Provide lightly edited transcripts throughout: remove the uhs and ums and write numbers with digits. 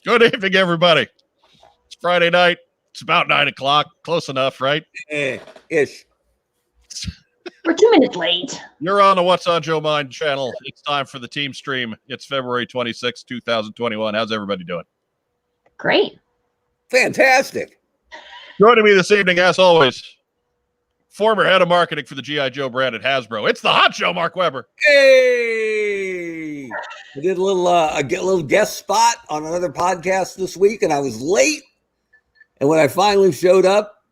Good evening, everybody. It's Friday night. It's about 9 o'clock. Close enough, right? Ish. We're 2 minutes late. You're on the What's on Joe Mind channel. It's time for the TeamStream. It's February 26, 2021. How's everybody doing? Great. Fantastic. Joining me this evening, as always, former head of marketing for the G.I. Joe brand at Hasbro. It's the Hot Show, Mark Weber. Hey! I did a little guest spot on another podcast this week, and I was late. And when I finally showed up,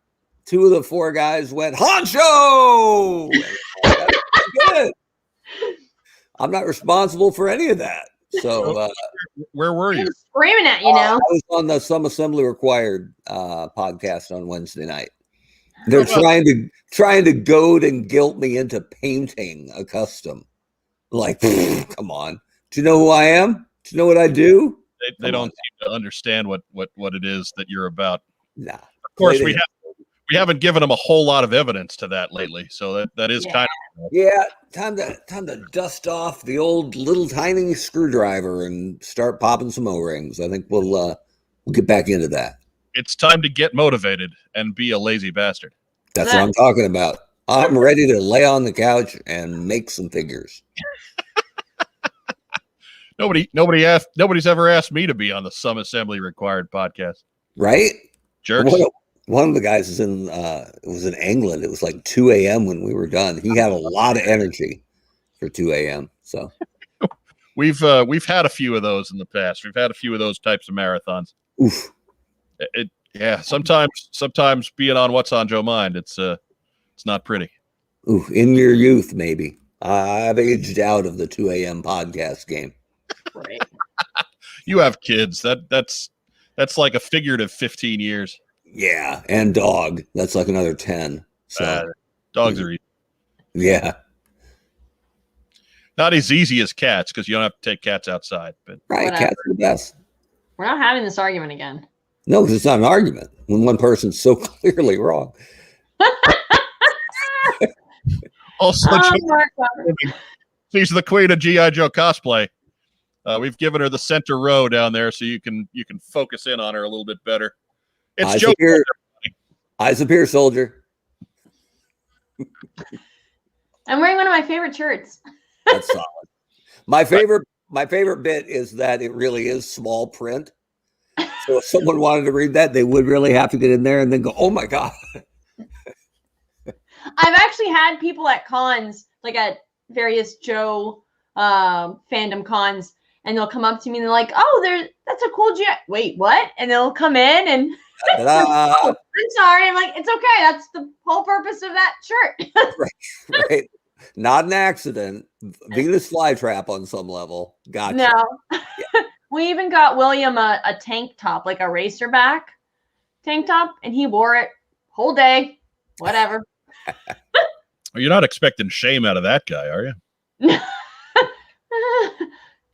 2 of the 4 guys went, Hot Show! Good. I'm not responsible for any of that. So where were you? Screaming at you now. I was on the Some Assembly Required podcast on Wednesday night. They're trying to goad and guilt me into painting a custom. Like, come on. Do you know who I am? Do you know what I do? They don't seem to understand what it is that you're about. Nah. Of course, we haven't given them a whole lot of evidence to that lately. So that is kind of time to dust off the old little tiny screwdriver and start popping some O-rings. I think we'll get back into that. It's time to get motivated and be a lazy bastard. That's what I'm talking about. I'm ready to lay on the couch and make some figures. Nobody's ever asked me to be on the Some Assembly Required podcast. Right? Jerks. One of the guys was in England. It was like 2 a.m. when we were done. He had a lot of energy for 2 a.m. So we've had a few of those in the past. We've had a few of those types of marathons. Oof. Sometimes being on What's on Joe Mind, it's not pretty. Ooh, in your youth, maybe. I've aged out of the 2 a.m. podcast game. Right. You have kids. That's like a figurative 15 years. Yeah, and dog. That's like another 10. So dogs are easy. Yeah. Not as easy as cats because you don't have to take cats outside. But right, whatever. Cats are the best. We're not having this argument again. No, because it's not an argument when one person's so clearly wrong. Also, she's the queen of G.I. Joe cosplay. We've given her the center row down there so you can focus in on her a little bit better. It's Joe. Eyes up here, soldier. I'm wearing one of my favorite shirts. That's solid. My favorite bit is that it really is small print. So if someone wanted to read that, they would really have to get in there and then go, "Oh my god." I've actually had people at cons, like at various Joe fandom cons, and they'll come up to me and they're like, "Oh, that's a cool G." Wait, what? And they'll come in and I'm sorry. I'm like, it's okay. That's the whole purpose of that shirt. right. Not an accident. Venus flytrap on some level. Gotcha. No. Yeah. We even got William a tank top, like a racerback tank top, and he wore it whole day. Whatever. You're not expecting shame out of that guy, are you?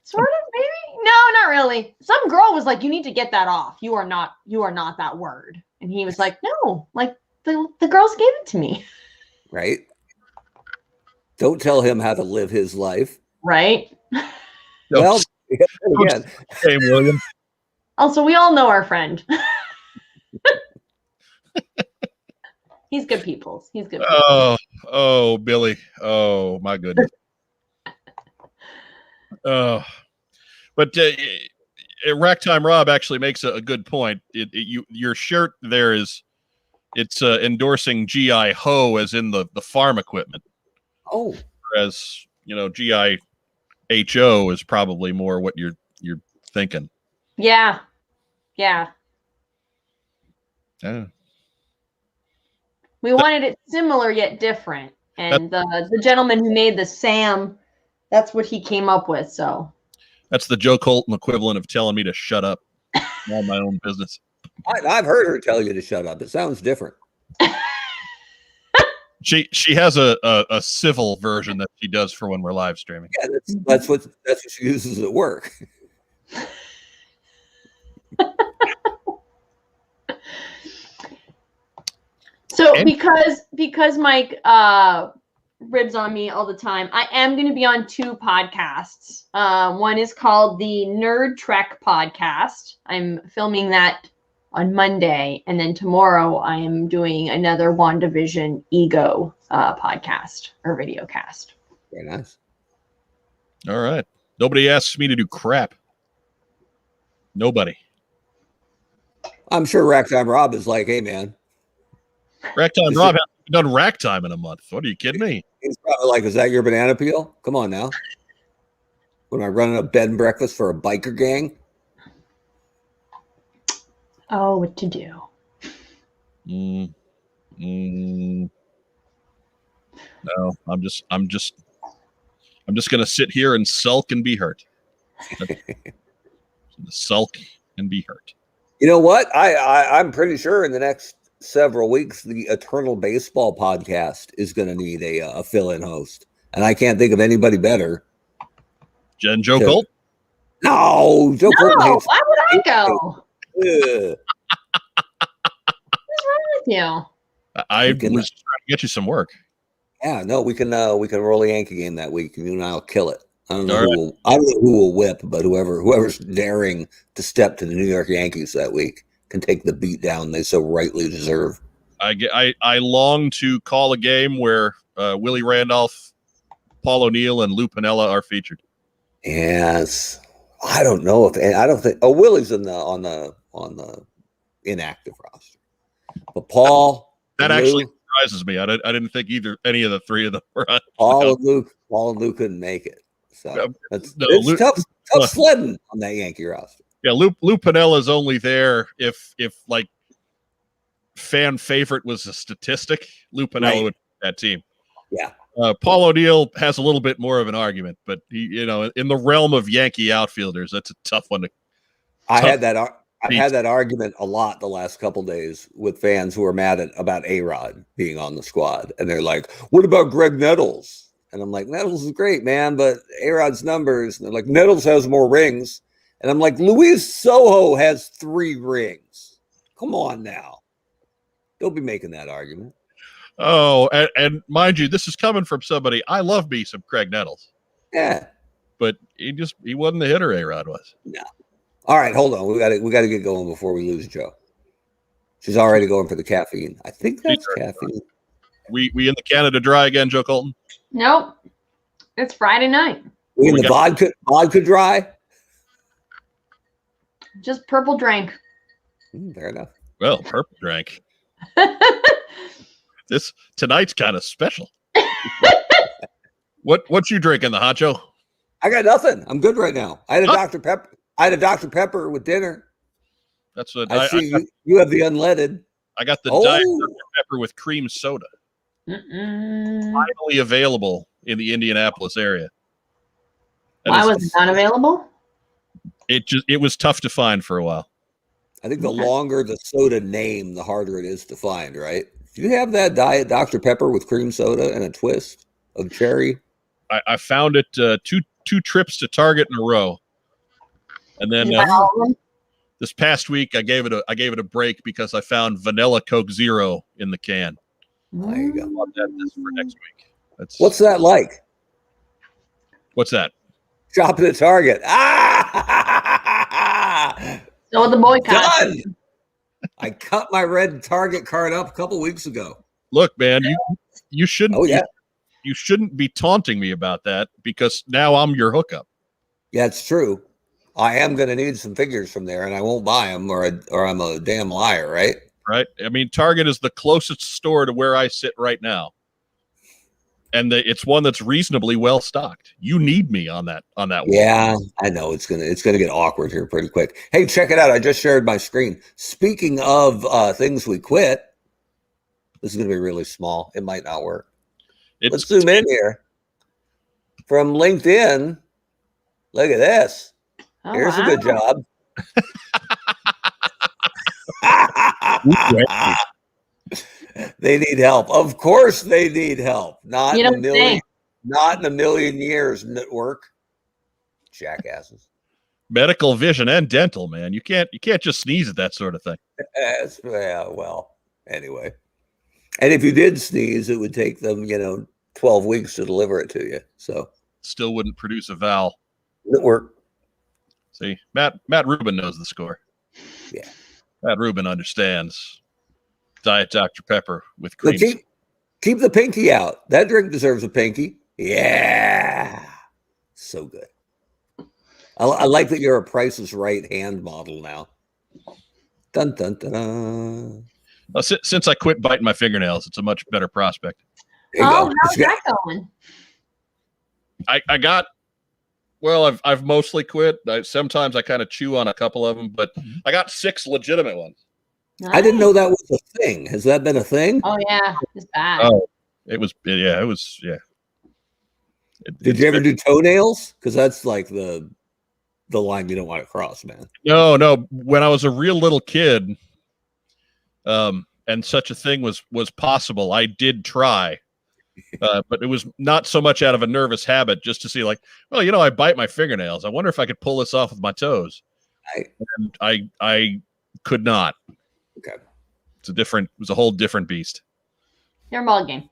Sort of, maybe. No, not really. Some girl was like, "You need to get that off. You are not that word." And he was like, "No, like the girls gave it to me." Right. Don't tell him how to live his life. Right. Well, again. Hey, William. Also, we all know our friend. He's good people. He's good people. Oh, Billy. Oh, my goodness. But Racktime Rob actually makes a good point. Your shirt there it's endorsing GI Ho as in the farm equipment. Oh, whereas GI HO is probably more what you're thinking. Yeah. We wanted it similar yet different, and the gentleman who made the Sam, that's what he came up with. So that's the Joe Colton equivalent of telling me to shut up. All my own business. I've heard her tell you to shut up. It sounds different. She has a civil version that she does for when we're live streaming. Yeah, that's what she uses at work. So because Mike ribs on me all the time. I am going to be on 2 podcasts. One is called the Nerd Trek podcast. I'm filming that on Monday, and then tomorrow I am doing another WandaVision Ego podcast or video cast. Very nice. All right. Nobody asks me to do crap. Nobody. I'm sure Racktime Rob is like, hey, man. Racktime Rob hasn't done rack time in a month. What are you kidding me? He's probably like, is that your banana peel? Come on now. What am I running a bed and breakfast for a biker gang? Oh, what to do? No, I'm just gonna sit here and sulk and be hurt. Sulk and be hurt. You know what? I'm pretty sure in the next several weeks, the Eternal Baseball podcast is going to need a fill-in host, and I can't think of anybody better. Joe Colt? No, Joe Colton hates. Why would I go? Ugh. What's wrong with you? I was trying to get you some work. Yeah, no, we can roll a Yankee game that week, and you and I'll kill it. I don't know who will whip, but whoever's daring to step to the New York Yankees that week can take the beat down they so rightly deserve. I long to call a game where Willie Randolph, Paul O'Neill, and Lou Piniella are featured. Yes, I don't think Willie's on the inactive roster, but Paul that actually surprises me. I didn't think any of the 3 of them were on. Paul and Lou couldn't make it. So it's tough sledding on that Yankee roster. Yeah, Lou Piniella is only there if like fan favorite was a statistic. Lou Piniella would be that team. Yeah. Paul O'Neill has a little bit more of an argument, but he, in the realm of Yankee outfielders, that's a tough one to. I had that argument a lot the last couple days with fans who are mad about A-Rod being on the squad, and they're like, "What about Greg Nettles?" And I'm like, "Nettles is great, man, but A-Rod's numbers." And they're like, "Nettles has more rings," and I'm like, "Luis Sojo has 3 rings. Come on now, don't be making that argument." Oh, and mind you, this is coming from somebody. I love me some Craig Nettles. Yeah, but he wasn't the hitter A-Rod was. No. All right, hold on. We got to get going before we lose Joe. She's already going for the caffeine. I think that's caffeine. We in the Canada Dry again, Joe Colton? Nope. It's Friday night. We in the vodka dry? Just purple drink. Fair enough. Well, purple drink. Tonight's kind of special. What you drinking, the Hacho? I got nothing. I'm good right now. I had a Dr. Pepper with dinner. That's what I see. You have the unleaded. I got the Diet Dr. Pepper with cream soda. Finally available in the Indianapolis area. Why was it not available? It was tough to find for a while. I think the longer the soda name, the harder it is to find, right? Do you have that Diet Dr. Pepper with cream soda and a twist of cherry? I found it two trips to Target in a row. And then this past week I gave it a break because I found vanilla Coke Zero in the can. There you go. I'll have that for next week. What's that like? What's that? Shopping at Target. So the boycott. Done. I cut my red Target card up a couple weeks ago. Look, man, you shouldn't. Oh yeah. You shouldn't be taunting me about that because now I'm your hookup. Yeah, it's true. I am going to need some figures from there, and I won't buy them, or I'm a damn liar, right? Right. I mean, Target is the closest store to where I sit right now, and it's one that's reasonably well stocked. You need me on that wall. Yeah, I know it's gonna get awkward here pretty quick. Hey, check it out! I just shared my screen. Speaking of things we quit, this is gonna be really small. It might not work. Let's zoom in here from LinkedIn. Look at this. Oh, Here's a good job. They need help. Of course they need help. Not in a million years, network. Jackasses. Medical, vision, and dental, man. You can't just sneeze at that sort of thing. Well, anyway. And if you did sneeze, it would take them, 12 weeks to deliver it to you. So Still wouldn't produce a vowel. it worked. See, Matt Rubin knows the score. Yeah. Matt Rubin understands Diet Dr. Pepper with But cream. keep the pinky out. That drink deserves a pinky. Yeah. So good. I like that you're a Price is Right hand model now. Dun, dun, dun, dun. Since I quit biting my fingernails, it's a much better prospect. There you go. How's that going? I got, well, I've mostly quit. Sometimes I kind of chew on a couple of them, but I got 6 legitimate ones. I didn't know that was a thing. Has that been a thing? Oh yeah, it's bad. Oh, it was. Did you ever do toenails? Because that's like the line you don't want to cross, man. No. When I was a real little kid, and such a thing was possible, I did try, but it was not so much out of a nervous habit, just to see, like, well, I bite my fingernails. I wonder if I could pull this off with my toes. And I could not. Okay. It was a whole different beast. Your ball game.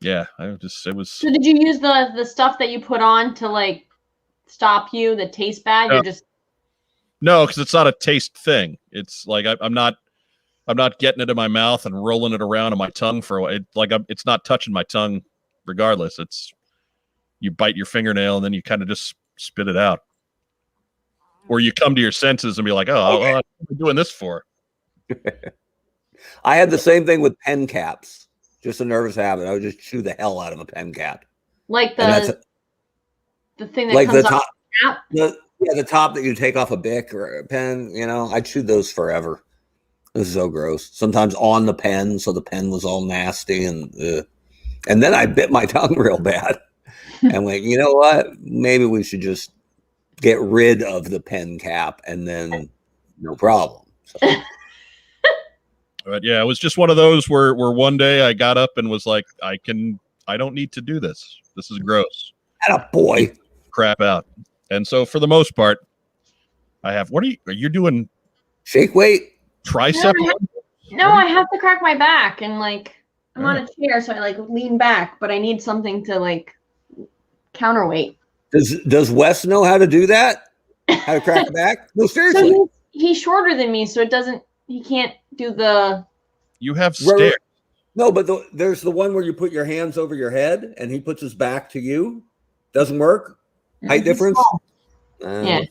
Yeah, it was. So did you use the stuff that you put on to like stop you that taste bad? No. You're just No, because it's not a taste thing. It's like I'm not getting it in my mouth and rolling it around on my tongue for a while. It's not touching my tongue, regardless. It's you bite your fingernail and then you kind of just spit it out, or you come to your senses and be like, "Oh, what am I doing this for?" I had the same thing with pen caps. Just a nervous habit. I would just chew the hell out of a pen cap. like the thing that Like comes the top, off the top that you take off a Bic or a pen. I chewed those forever. It was so gross. Sometimes on the pen, so the pen was all nasty, and then I bit my tongue real bad. And went, you know what? Maybe we should just get rid of the pen cap, and then no problem. So. But yeah, it was just one of those where one day I got up and was like, I don't need to do this. This is gross. Attaboy. Crap out. And so for the most part, I have. Are you doing? Shake weight. Tricep? No, I have to crack my back, and like I'm on a chair, so I like lean back, but I need something to like counterweight. Does Wes know how to do that? How to crack the back? No, seriously. So he's shorter than me, so he can't do the. You have stairs. No, but there's the one where you put your hands over your head and he puts his back to you. Doesn't work. Height difference. Yeah.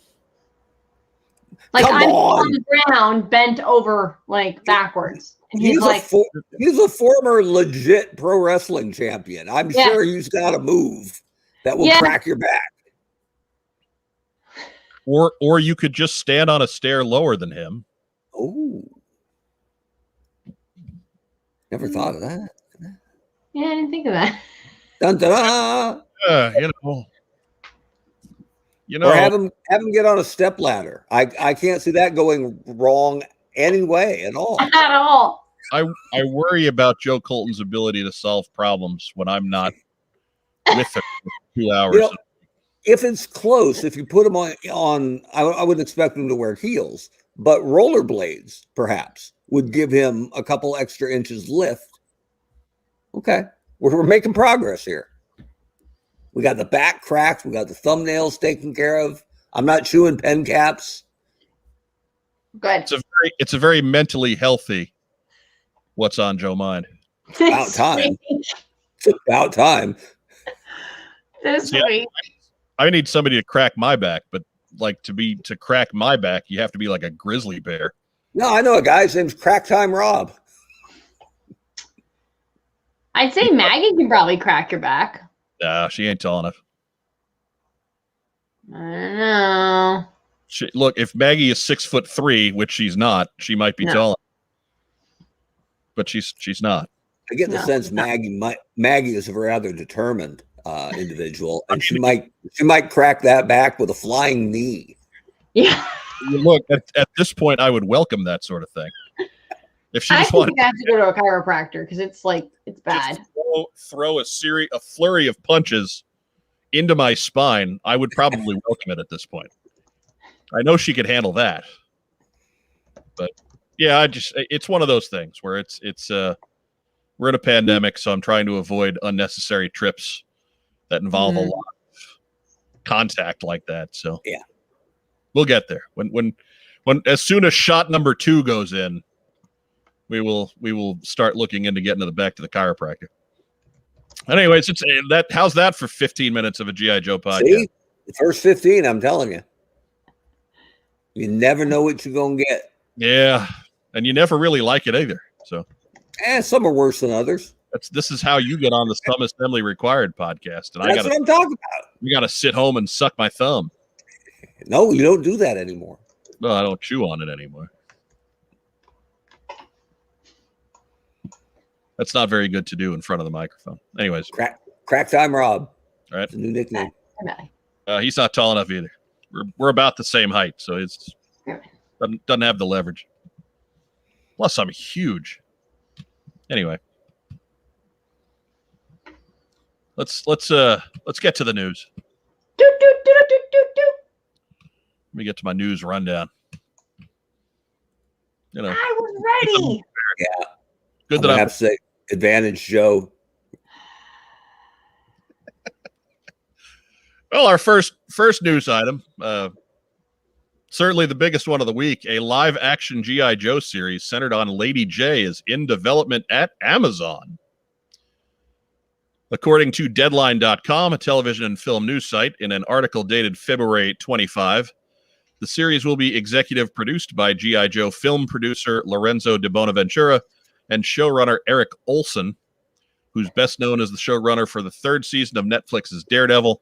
Like I'm on the ground, bent over, like backwards, and he's like, he's a former legit pro wrestling champion. I'm sure he's got a move that will crack your back. Or you could just stand on a stair lower than him. Oh, never thought of that. Yeah, I didn't think of that. Dun, dun, dun. Or have him get on a step ladder. I can't see that going wrong any way at all. At all. I worry about Joe Colton's ability to solve problems when I'm not with him for 2 hours. If it's close, if you put him on, I wouldn't expect him to wear heels, but rollerblades perhaps would give him a couple extra inches lift. Okay, we're making progress here. We got the back cracked. We got the thumbnails taken care of. I'm not chewing pen caps. Good. It's a very mentally healthy. What's on Joe mind? About time. It's about time. This week. I need somebody to crack my back, but like to crack my back, you have to be like a grizzly bear. No, I know a guy. His name's Crack Time Rob. I'd say Maggie can probably crack your back. Nah, she ain't tall enough. I don't know. Look, if Maggie is 6'3", which she's not, she might be tall enough. But she's not. I get the sense Maggie is a rather determined individual, and she might crack that back with a flying knee. Yeah. Look, at this point, I would welcome that sort of thing. If she just wanted, I have to go to a chiropractor because it's bad. Throw a flurry of punches into my spine, I would probably welcome it at this point. I know she could handle that, but yeah, it's one of those things where it's we're in a pandemic, so I'm trying to avoid unnecessary trips that involve a lot of contact like that. So yeah, we'll get there. When as soon as shot number 2 goes in, we will start looking into getting back to the chiropractor. Anyways, it's that. How's that for 15 minutes of a GI Joe podcast? See, the first 15, I'm telling you, you never know what you're gonna get. Yeah, and you never really like it either. So, Some are worse than others. this is how you get on the Some Assembly Required podcast, and That's what I'm talking about. You got to sit home and suck my thumb. No, you don't do that anymore. No, I don't chew on it anymore. That's not very good to do in front of the microphone. Anyways, crack time, Rob. All right, it's a new nickname. He's not tall enough either. We're about the same height, so it's doesn't have the leverage. Plus, I'm huge. Anyway, let's get to the news. Let me get to my news rundown. You know, I was ready. Yeah, good that I have to say, advantage Joe. Well, our first news item, certainly the biggest one of the week, a live-action G.I. Joe series centered on Lady J is in development at Amazon. According to Deadline.com, a television and film news site, in an article dated February 25, the series will be executive produced by G.I. Joe film producer Lorenzo de Bonaventura and showrunner Eric Olson, who's best known as the showrunner for the 3rd season of Netflix's Daredevil,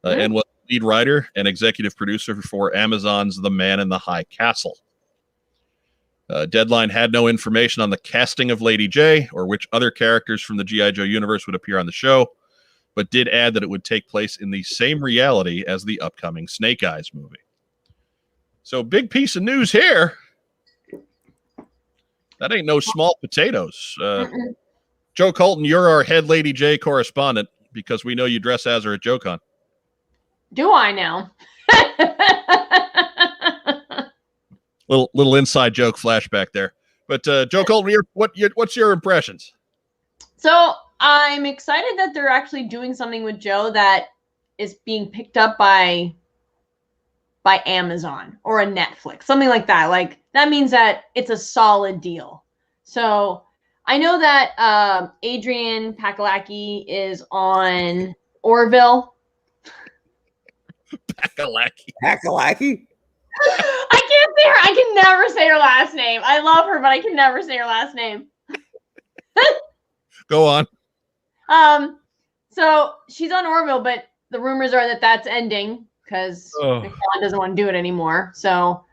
and was lead writer and executive producer for Amazon's The Man in the High Castle. Deadline had no information on the casting of Lady J or which other characters from the G.I. Joe universe would appear on the show, but did add that it would take place in the same reality as the upcoming Snake Eyes movie. So, big piece of news here. That ain't no small potatoes. Joe Colton, you're our head Lady J correspondent because we know you dress as her at JoeCon. Do I now? Little inside joke flashback there. But Joe Colton, what's your impressions? So I'm excited that they're actually doing something with Joe that is being picked up by Amazon or a Netflix, something like that. Like that means that it's a solid deal. So I know that Adrian Pakalaki is on Orville. Pakalaki? I can't say her. I can never say her last name. I love her, but I can never say her last name. Go on. So she's on Orville, but the rumors are that that's ending because McFarlane doesn't want to do it anymore. So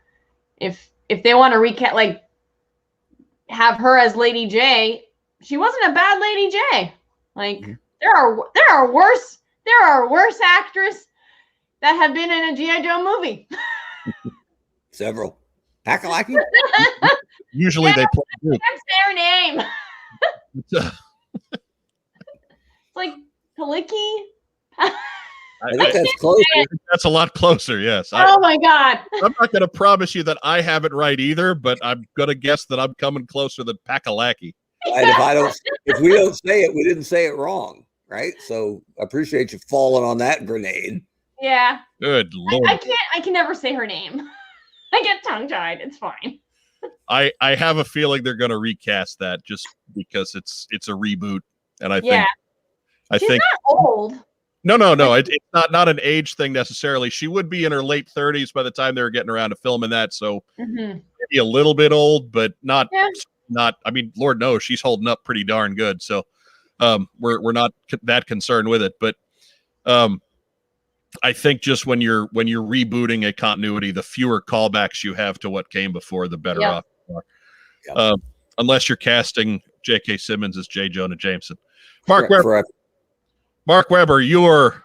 if they want to recap, like have her as Lady J, she wasn't a bad Lady J. Like there are worse actors that have been in a G.I. Joe movie. Several. Pakalaki? Usually they play. I can't say her name. It's like Kaliki. I think that's close. That's a lot closer, yes. Oh my God. I'm not going to promise you that I have it right either, but I'm going to guess that I'm coming closer than Pakalaki. And if we don't say it, we didn't say it wrong, right? So I appreciate you falling on that grenade. Yeah. Good Lord. I can never say her name. I get tongue-tied. It's fine. I have a feeling they're going to recast that just because it's a reboot, and I think she's not old. No. It's not an age thing necessarily. She would be in her late 30s by the time they were getting around to filming that, so maybe a little bit old, but not. I mean, Lord knows she's holding up pretty darn good. So we're not that concerned with it, but I think just when you're rebooting a continuity, the fewer callbacks you have to what came before, the better off you are. Unless you're casting J.K. Simmons as J. Jonah Jameson. Mark Webber, your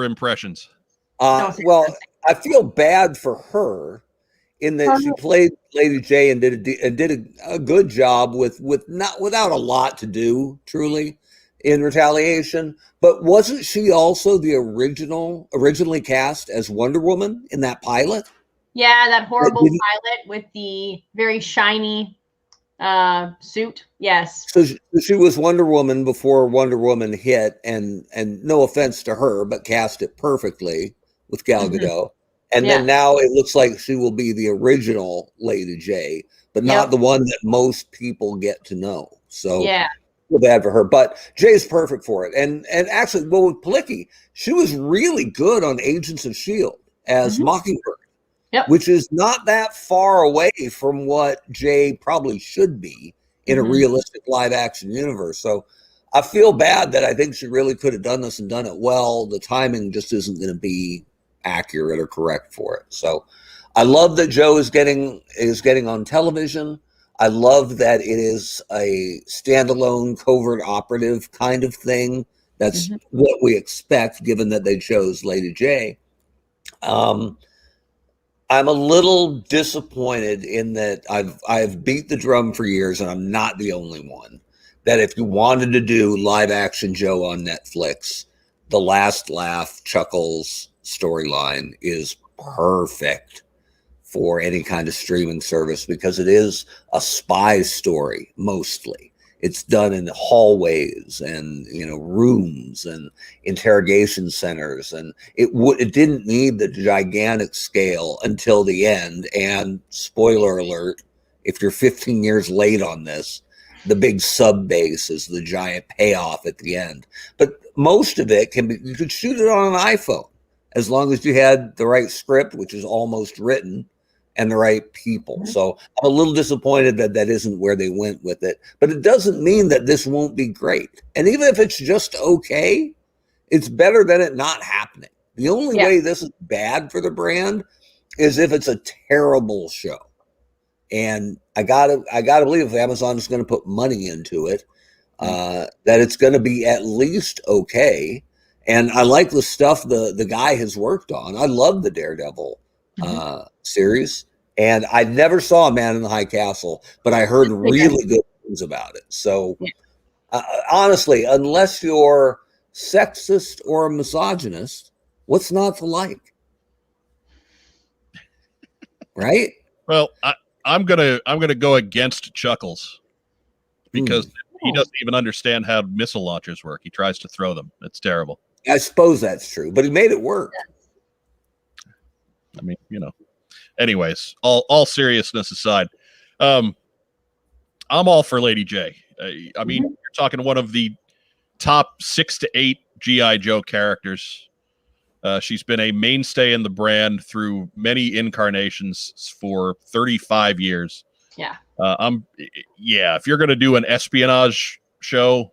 impressions. Well, I feel bad for her in that she played Lady J and did a good job without a lot to do, truly, in Retaliation. But wasn't she also the originally cast as Wonder Woman in that pilot? Yeah, that horrible pilot with the very shiny suit. Yes. So she was Wonder Woman before Wonder Woman hit, and no offense to her, but cast it perfectly with Gal Gadot. And then now it looks like she will be the original Lady J, but not the one that most people get to know. So feel bad for her, but Jay's perfect for it. And actually, well, with Palicki, she was really good on Agents of S.H.I.E.L.D. as Mockingbird, which is not that far away from what Jay probably should be in a realistic live action universe. So I feel bad that I think she really could have done this and done it well. The timing just isn't going to be accurate or correct for it. So I love that Joe is getting on television. I love that it is a standalone covert operative kind of thing. That's what we expect, given that they chose Lady J. I'm a little disappointed in that I've beat the drum for years, and I'm not the only one, that if you wanted to do live action Joe on Netflix, the Last Laugh Chuckles storyline is perfect for any kind of streaming service, because it is a spy story mostly. It's done in hallways and rooms and interrogation centers, and it didn't need the gigantic scale until the end. And spoiler alert, if you're 15 years late on this, the big sub base is the giant payoff at the end. But most of it you could shoot it on an iPhone as long as you had the right script, which is almost written, and the right people. So I'm a little disappointed that that isn't where they went with it, but it doesn't mean that this won't be great. And even if it's just okay, it's better than it not happening. The only way this is bad for the brand is if it's a terrible show. And I gotta believe if Amazon is going to put money into it, that it's going to be at least okay. And I like the stuff the guy has worked on. I love the Daredevil series, and I never saw Man in the High Castle, but I heard really good things about it. So honestly, unless you're sexist or a misogynist, what's not to like? Right? Well, I'm gonna go against Chuckles, because he doesn't even understand how missile launchers work. He tries to throw them. It's terrible. I suppose that's true, but he made it work. I mean, anyways, all seriousness aside, I'm all for Lady J. I mean, you're talking one of the top 6 to 8 G.I. Joe characters. She's been a mainstay in the brand through many incarnations for 35 years. Yeah. If you're going to do an espionage show,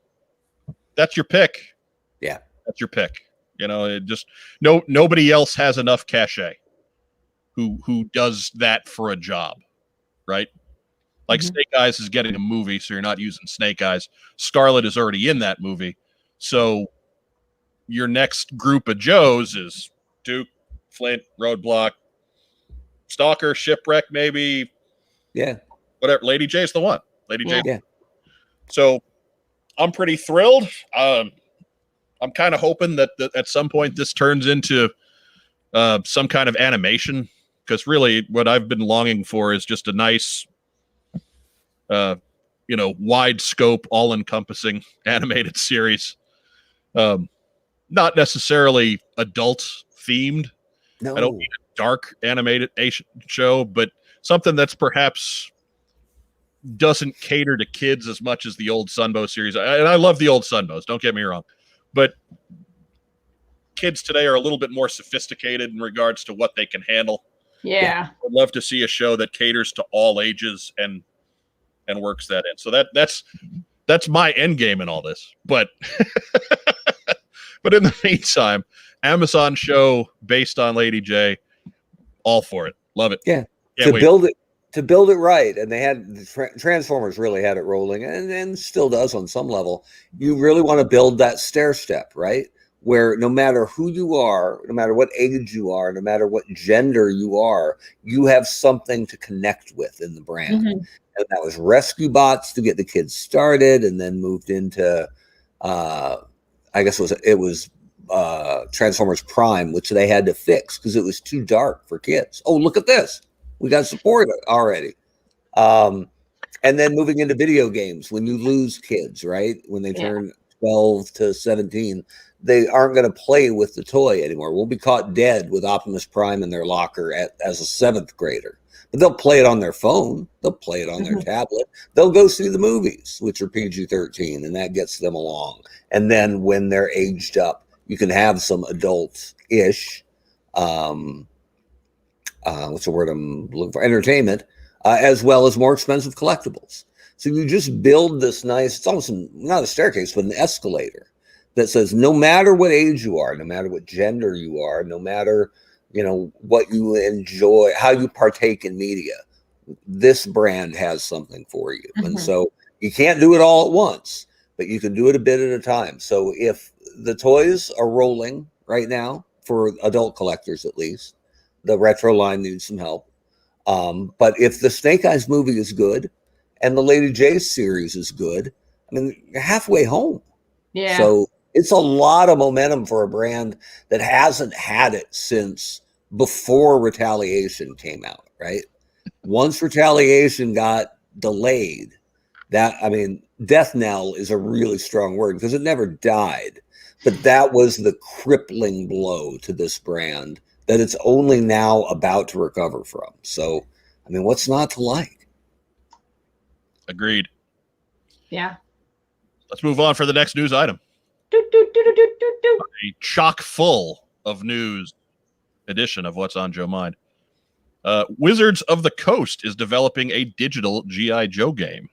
that's your pick. Yeah. That's your pick. It just nobody else has enough cachet who does that for a job, right? Like Snake Eyes is getting a movie, so you're not using Snake Eyes. Scarlet is already in that movie. So your next group of Joes is Duke, Flint, Roadblock, Stalker, Shipwreck, maybe. Yeah. Whatever. Lady J's the one. Lady J. Yeah. So I'm pretty thrilled. I'm kind of hoping that at some point this turns into some kind of animation, because really what I've been longing for is just a nice, wide scope, all encompassing animated series. Not necessarily adult themed. No. I don't need a dark animated show, but something that's perhaps doesn't cater to kids as much as the old Sunbow series. And I love the old Sunbows, don't get me wrong, but kids today are a little bit more sophisticated in regards to what they can handle. Yeah. I'd love to see a show that caters to all ages and works that in. So that's my end game in all this. But but in the meantime, Amazon show based on Lady J, all for it. Love it. Yeah. Can't wait. To build it right, and they had Transformers really had it rolling, and still does on some level. You really want to build that stair step, right? Where no matter who you are, no matter what age you are, no matter what gender you are, you have something to connect with in the brand. And that was Rescue Bots to get the kids started, and then moved into, I guess it was Transformers Prime, which they had to fix because it was too dark for kids. Oh, look at this. We got support already. And then moving into video games, when you lose kids, right? When they turn 12 to 17, they aren't going to play with the toy anymore. We'll be caught dead with Optimus Prime in their locker as a 7th grader. But they'll play it on their phone. They'll play it on their tablet. They'll go see the movies, which are PG-13, and that gets them along. And then when they're aged up, you can have some adult-ish, what's the word I'm looking for? Entertainment, as well as more expensive collectibles. So you just build this nice, it's almost not a staircase, but an escalator that says no matter what age you are, no matter what gender you are, no matter what you enjoy, how you partake in media, this brand has something for you. And so you can't do it all at once, but you can do it a bit at a time. So if the toys are rolling right now, for adult collectors at least, the retro line needs some help. But if the Snake Eyes movie is good and the Lady J series is good, I mean, you're halfway home. Yeah. So it's a lot of momentum for a brand that hasn't had it since before Retaliation came out, right? Once Retaliation got delayed, death knell is a really strong word because it never died. But that was the crippling blow to this brand that it's only now about to recover from. So, what's not to like? Agreed. Yeah. Let's move on for the next news item. A chock full of news edition of What's on Joe Mind. Wizards of the Coast is developing a digital G.I. Joe game.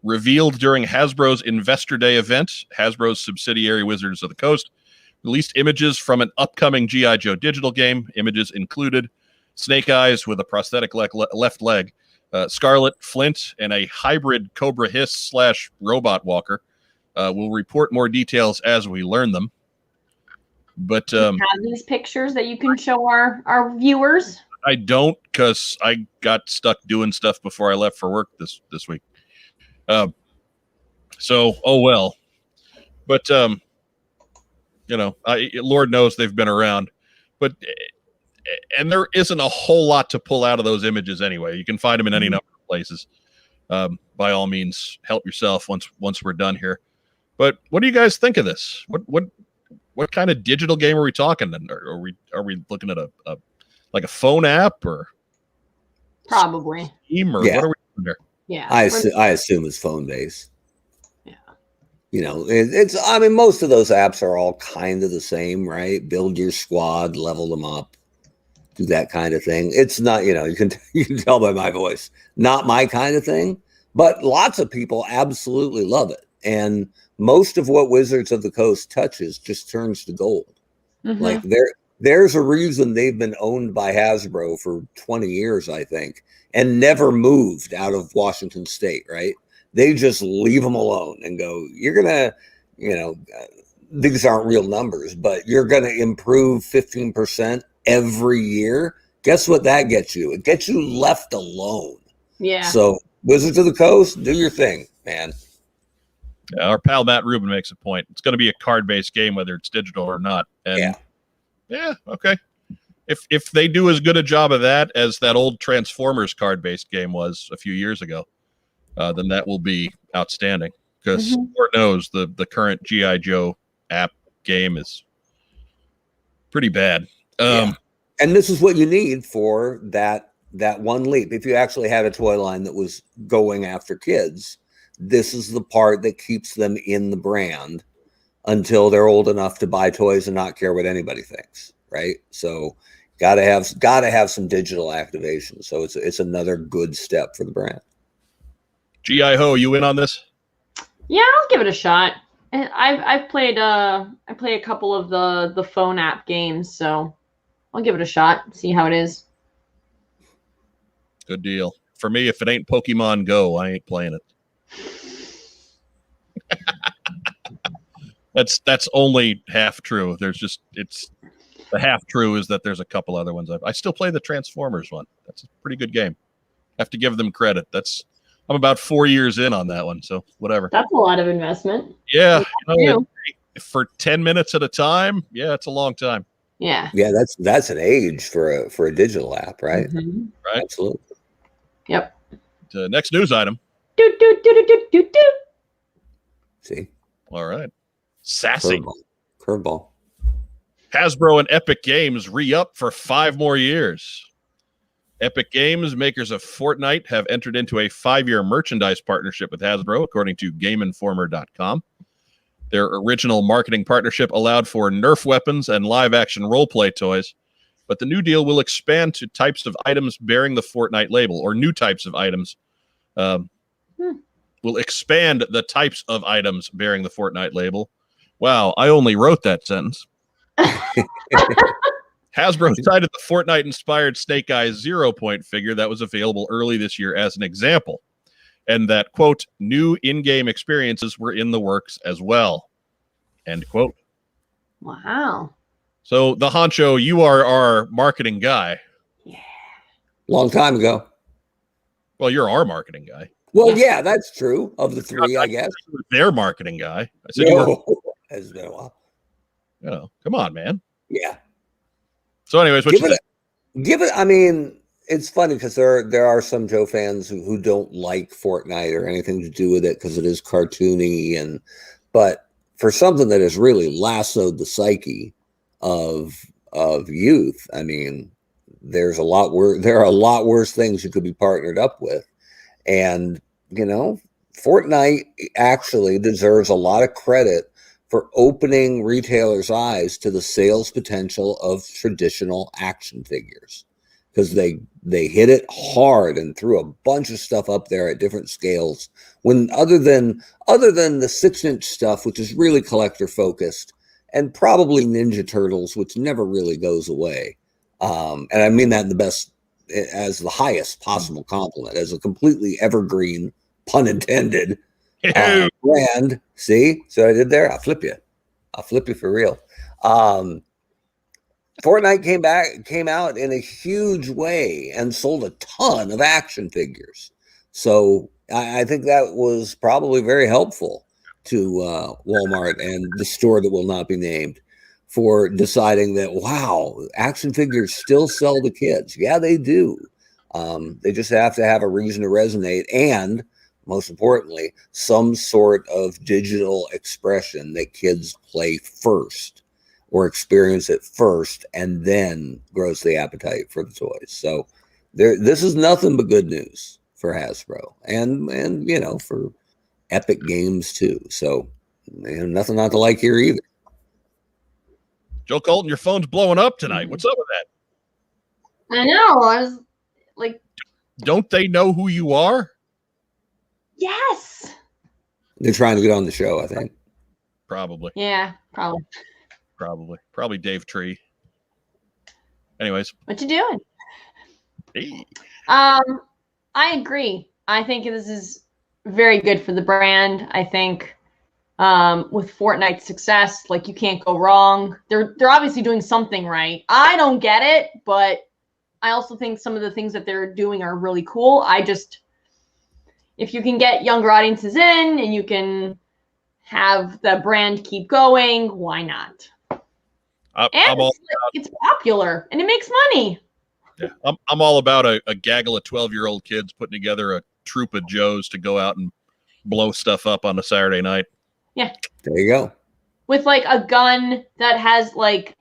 Revealed during Hasbro's Investor Day event, Hasbro's subsidiary Wizards of the Coast released images from an upcoming G.I. Joe digital game. Images included Snake Eyes with a prosthetic left leg, Scarlet, Flint, and a hybrid Cobra Hiss / Robot Walker. We'll report more details as we learn them. But have these pictures that you can show our viewers? I don't, because I got stuck doing stuff before I left for work this week. So, oh well. But Lord knows they've been around. But and there isn't a whole lot to pull out of those images anyway. You can find them in any number of places. By all means, help yourself once we're done here. But what do you guys think of this? What kind of digital game are we talking? Are we looking at a phone app or probably Steam or what are we doing there? Yeah, I assume it's phone based. Yeah, it's. Most of those apps are all kind of the same, right? Build your squad, level them up, do that kind of thing. It's not, you can tell by my voice, not my kind of thing. But lots of people absolutely love it, and most of what Wizards of the Coast touches just turns to gold. Like there's a reason they've been owned by Hasbro for 20 years, I think, and never moved out of Washington State, right? They just leave them alone and go, you're going to, these aren't real numbers, but you're going to improve 15% every year. Guess what that gets you? It gets you left alone. Yeah. So Wizards of the Coast, do your thing, man. Yeah, our pal Matt Rubin makes a point. It's going to be a card-based game, whether it's digital or not. And yeah, okay. If they do as good a job of that as that old Transformers card-based game was a few years ago, then that will be outstanding. Because Lord knows the current G.I. Joe app game is pretty bad. And this is what you need for that one leap. If you actually had a toy line that was going after kids, this is the part that keeps them in the brand until they're old enough to buy toys and not care what anybody thinks, right? So gotta have some digital activation. So it's another good step for the brand. G.I. Ho, you in on this? Yeah, I'll give it a shot. And I've played I play a couple of the phone app games, so I'll give it a shot, see how it is. Good deal. For me, if it ain't Pokemon Go, I ain't playing it. That's only half true. It's the half true is that there's a couple other ones. I still play the Transformers one. That's a pretty good game. Have to give them credit. I'm about 4 years in on that one, so whatever. That's a lot of investment. Yeah, for 10 minutes at a time. Yeah, it's a long time. Yeah. Yeah, that's an age for a digital app, right? Right. Absolutely. Yep. Next news item. Do, do, do, do, do, do, do. See, All right. Sassy. curveball. Hasbro and Epic Games re-up for 5 more years. Epic Games, makers of Fortnite, have entered into a 5-year merchandise partnership with Hasbro, according to GameInformer.com. Their original marketing partnership allowed for Nerf weapons and live-action role-play toys, but the new deal will expand to types of items bearing the Fortnite label, or new types of items. Will expand the types of items bearing the Fortnite label. Wow, I only wrote that sentence. Hasbro cited the Fortnite-inspired Snake Eyes 0-point figure that was available early this year as an example, and that, quote, new in-game experiences were in the works as well, end quote. Wow. So, the honcho, you are our marketing guy. Yeah. Long time ago. Well, you're our marketing guy. Well, yeah, that's true. Of the three, I guess. You were their marketing guy. I said you were. It's been a while. You know, come on, man. Yeah. So, anyways, what Give it. I mean, it's funny because there are some Joe fans who don't like Fortnite or anything to do with it because it is cartoony, but for something that has really lassoed the psyche of youth, I mean, there are a lot worse things you could be partnered up with, and you know, Fortnite actually deserves a lot of credit for opening retailers' eyes to the sales potential of traditional action figures, because they hit it hard and threw a bunch of stuff up there at different scales. When other than the 6-inch stuff, which is really collector focused, and probably Ninja Turtles, which never really goes away, and I mean that in the best, as the highest possible compliment, as a completely evergreen, pun intended, brand. See, so I did there. I'll flip you for real. Fortnite came out in a huge way and sold a ton of action figures. So I think that was probably very helpful to Walmart and the store that will not be named for deciding that, wow, action figures still sell to kids. Yeah, they do. They just have to have a reason to resonate, and most importantly, some sort of digital expression that kids play first or experience it first, and then grows the appetite for the toys. So this is nothing but good news for Hasbro and you know, for Epic Games too. So nothing not to like here either. Joe Colton, your phone's blowing up tonight. What's up with that? I know. I was like, don't they know who you are? yes. They're trying to get on the show, I think. Probably. Yeah, probably. Probably Dave Tree. Anyways. What you doing? Hey. I agree. I think this is very good for the brand. I think with Fortnite's success, like, you can't go wrong. They're obviously doing something right. I don't get it, but I also think some of the things that they're doing are really cool. If you can get younger audiences in and you can have the brand keep going, why not? It's popular and it makes money. Yeah, I'm all about a gaggle of 12-year-old kids putting together a troop of Joes to go out and blow stuff up on a Saturday night. Yeah. There you go. With like a gun that has like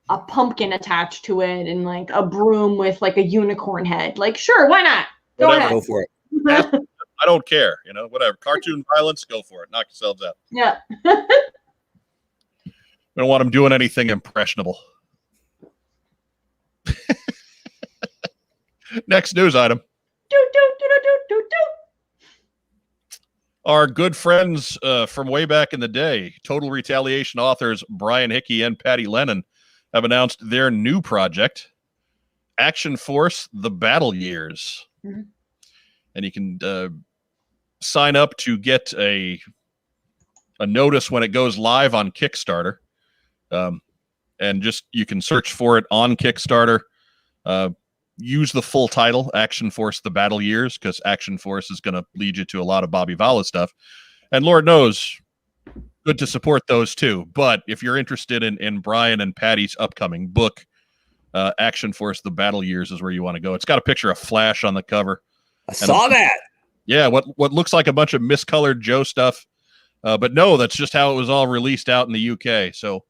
a pumpkin attached to it and like a broom with like a unicorn head. Like, sure, why not? Go for it. I don't care. You know, whatever. Cartoon violence, go for it. Knock yourselves out. Yeah. I don't want them doing anything impressionable. Next news item. Our good friends from way back in the day, Total Retaliation authors Brian Hickey and Patty Lennon, have announced their new project, Action Force: The Battle Years. Mm-hmm. And you can sign up to get a notice when it goes live on Kickstarter. And just, you can search for it on Kickstarter. Use the full title, Action Force: The Battle Years, because Action Force is going to lead you to a lot of Bobby Vala stuff. And Lord knows, good to support those too. But if you're interested in Brian and Patty's upcoming book, Action Force: The Battle Years is where you want to go. It's got a picture of Flash on the cover. I saw that. Yeah, what looks like a bunch of miscolored Joe stuff. But no, that's just how it was all released out in the UK. So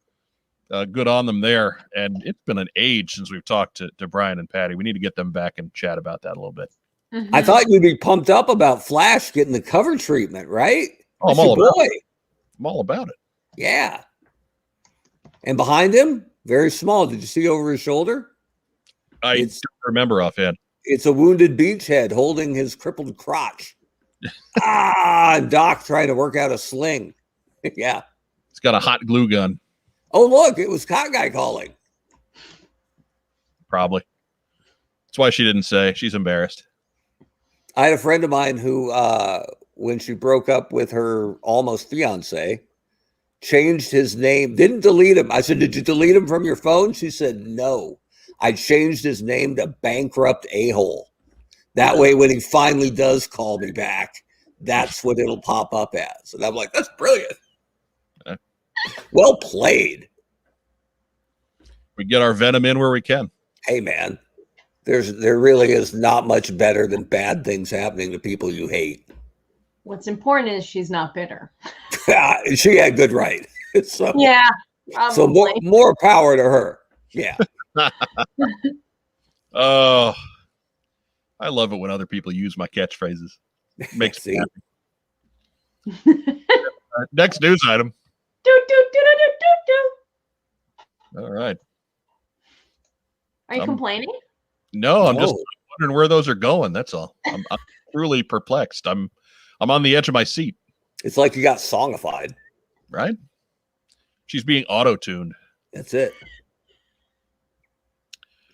good on them there. And it's been an age since we've talked to Brian and Patty. We need to get them back and chat about that a little bit. Mm-hmm. I thought you'd be pumped up about Flash getting the cover treatment, right? Oh, That's your boy. I'm all about it. Yeah. And behind him, very small. Did you see over his shoulder? I don't remember offhand. It's a wounded beachhead holding his crippled crotch. And Doc trying to work out a sling. Yeah. It's got a hot glue gun. Oh, look, it was Cock Guy calling. Probably. That's why she didn't say. She's embarrassed. I had a friend of mine who, when she broke up with her almost fiance, changed his name, didn't delete him. I said, did you delete him from your phone? She said, no. I changed his name to Bankrupt A-Hole. That way, when he finally does call me back, that's what it'll pop up as. And I'm like, that's brilliant. Okay. Well played. We get our venom in where we can. Hey, man, there really is not much better than bad things happening to people you hate. What's important is she's not bitter. She had good right. So, Yeah. So more power to her. Yeah. Oh, I love it when other people use my catchphrases. It makes me happy. Next news item. All right. Are you complaining? No, I'm just wondering where those are going. That's all. I'm truly perplexed. I'm on the edge of my seat. It's like you got songified. Right? She's being auto-tuned. That's it.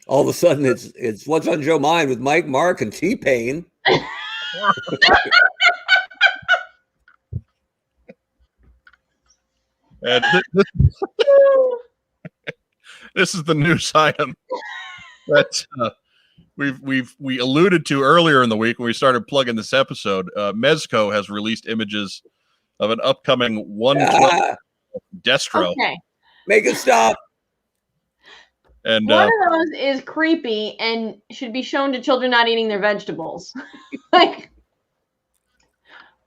All of a sudden, it's What's on Joe Mind with Mike, Mark, and TPain. And this is the news item that we alluded to earlier in the week when we started plugging this episode. Mezco has released images of an upcoming 112 Destro. Okay. Make it stop. And one of those is creepy and should be shown to children not eating their vegetables. Like,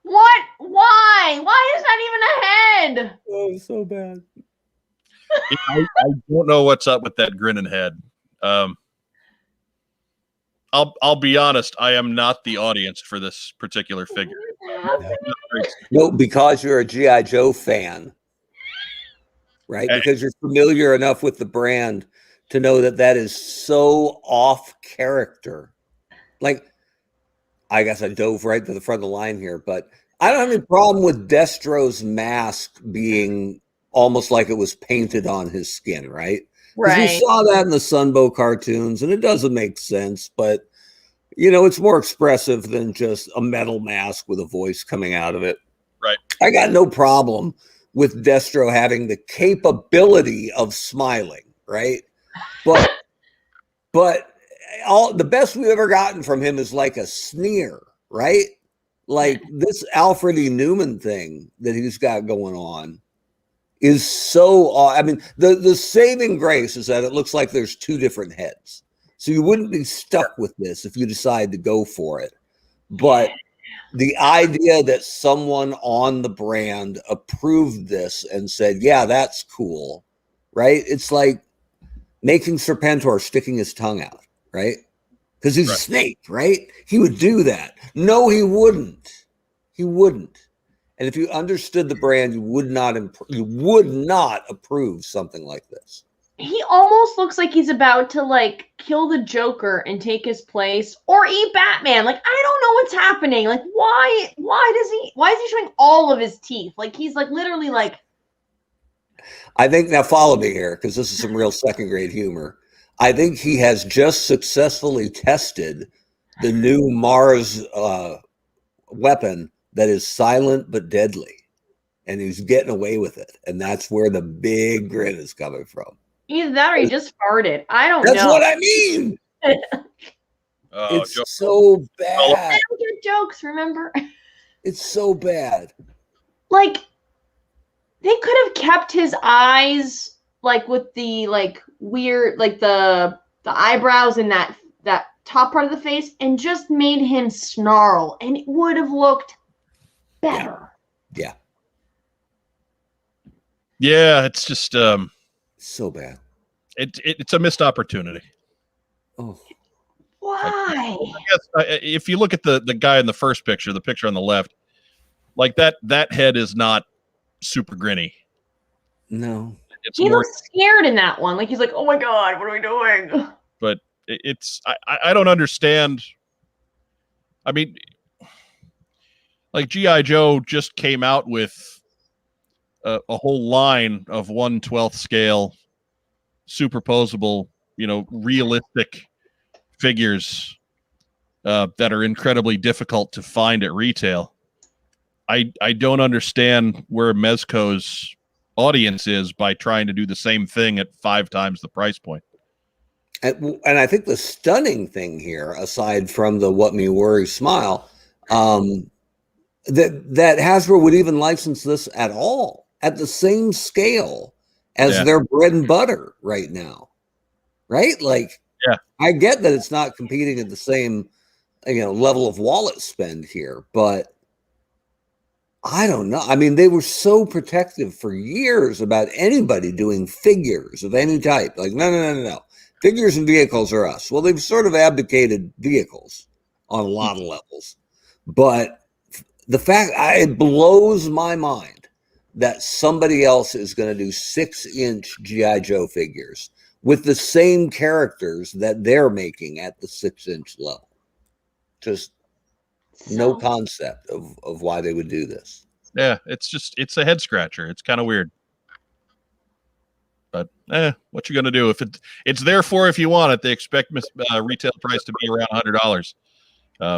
what? Why? Why is that even a head? Oh, so bad. I don't know what's up with that grinning head. I'll be honest. I am not the audience for this particular figure. No, because you're a G.I. Joe fan, right? Because you're familiar enough with the brand to know that is so off character. Like, I guess I dove right to the front of the line here, but I don't have any problem with Destro's mask being almost like it was painted on his skin, right? Right. We saw that in the Sunbow cartoons, and it doesn't make sense, but it's more expressive than just a metal mask with a voice coming out of it. Right. I got no problem with Destro having the capability of smiling, right? But all the best we've ever gotten from him is like a sneer, right? Like this Alfred E. Newman thing that he's got going on is so, I mean, the saving grace is that it looks like there's two different heads. So you wouldn't be stuck with this if you decide to go for it. But the idea that someone on the brand approved this and said, yeah, that's cool, right? It's like making Serpentor sticking his tongue out, right? Because he's a snake, right? He would do that. No, he wouldn't. He wouldn't. And if you understood the brand, you would not approve something like this. He almost looks like he's about to like kill the Joker and take his place or eat Batman. Like, I don't know what's happening. Like, why is he showing all of his teeth? Like, he's like literally like. I think, now follow me here, because this is some real second grade humor. I think he has just successfully tested the new Mars weapon that is silent but deadly. And he's getting away with it. And that's where the big grin is coming from. Either that or he just farted. I don't know. That's what I mean. It's so bad. I don't get jokes, remember? It's so bad. Like, they could have kept his eyes like with the like weird, like the eyebrows and that top part of the face and just made him snarl, and it would have looked better. Yeah. Yeah, it's just So bad. It's a missed opportunity. Oh. Why? I guess if you look at the guy in the first picture, the picture on the left, like that head is not super grinny. No. It's He more looks scared in that one. Like he's like, oh my God, what are we doing? but I don't understand. I mean, like G.I. Joe just came out with a whole line of 1/12 scale superposable, realistic figures that are incredibly difficult to find at retail. I don't understand where Mezco's audience is by trying to do the same thing at 5 times the price point. And I think the stunning thing here, aside from the what me worry smile, that Hasbro would even license this at all at the same scale as their bread and butter right now, right? Like, yeah, I get that it's not competing at the same, level of wallet spend here, but I don't know. I mean, they were so protective for years about anybody doing figures of any type. Like, no. Figures and vehicles are us. Well, they've sort of abdicated vehicles on a lot of levels. But the fact, it blows my mind that somebody else is going to do 6-inch G.I. Joe figures with the same characters that they're making at the 6-inch level. Just no concept of why they would do this. Yeah, it's a head scratcher. It's kind of weird. But what you gonna do? If it's there for if you want it, they expect retail price to be around $100.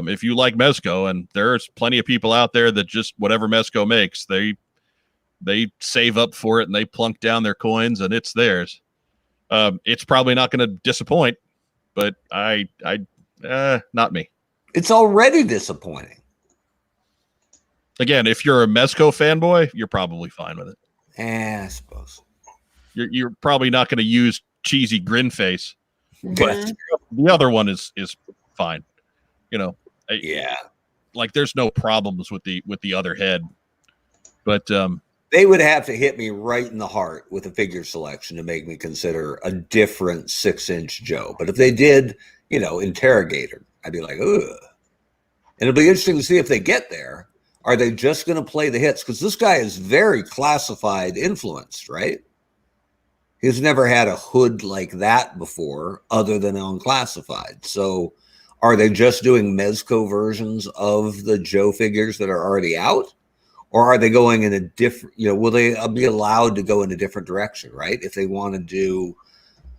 If you like Mezco, and there's plenty of people out there that just whatever Mezco makes, they save up for it and they plunk down their coins and it's theirs. It's probably not going to disappoint, but not me. It's already disappointing. Again, if you're a Mezco fanboy, you're probably fine with it. I suppose. You're probably not going to use cheesy grin face, but the other one is fine. Yeah. Like there's no problems with the other head, but they would have to hit me right in the heart with a figure selection to make me consider a different 6-inch Joe. But if they did, Interrogator, I'd be like, ugh. And it'll be interesting to see if they get there. Are they just going to play the hits? Because this guy is very classified influenced, right? He's never had a hood like that before other than unclassified. So are they just doing Mezco versions of the Joe figures that are already out? Or are they going in a different, will they be allowed to go in a different direction, right? If they want to do,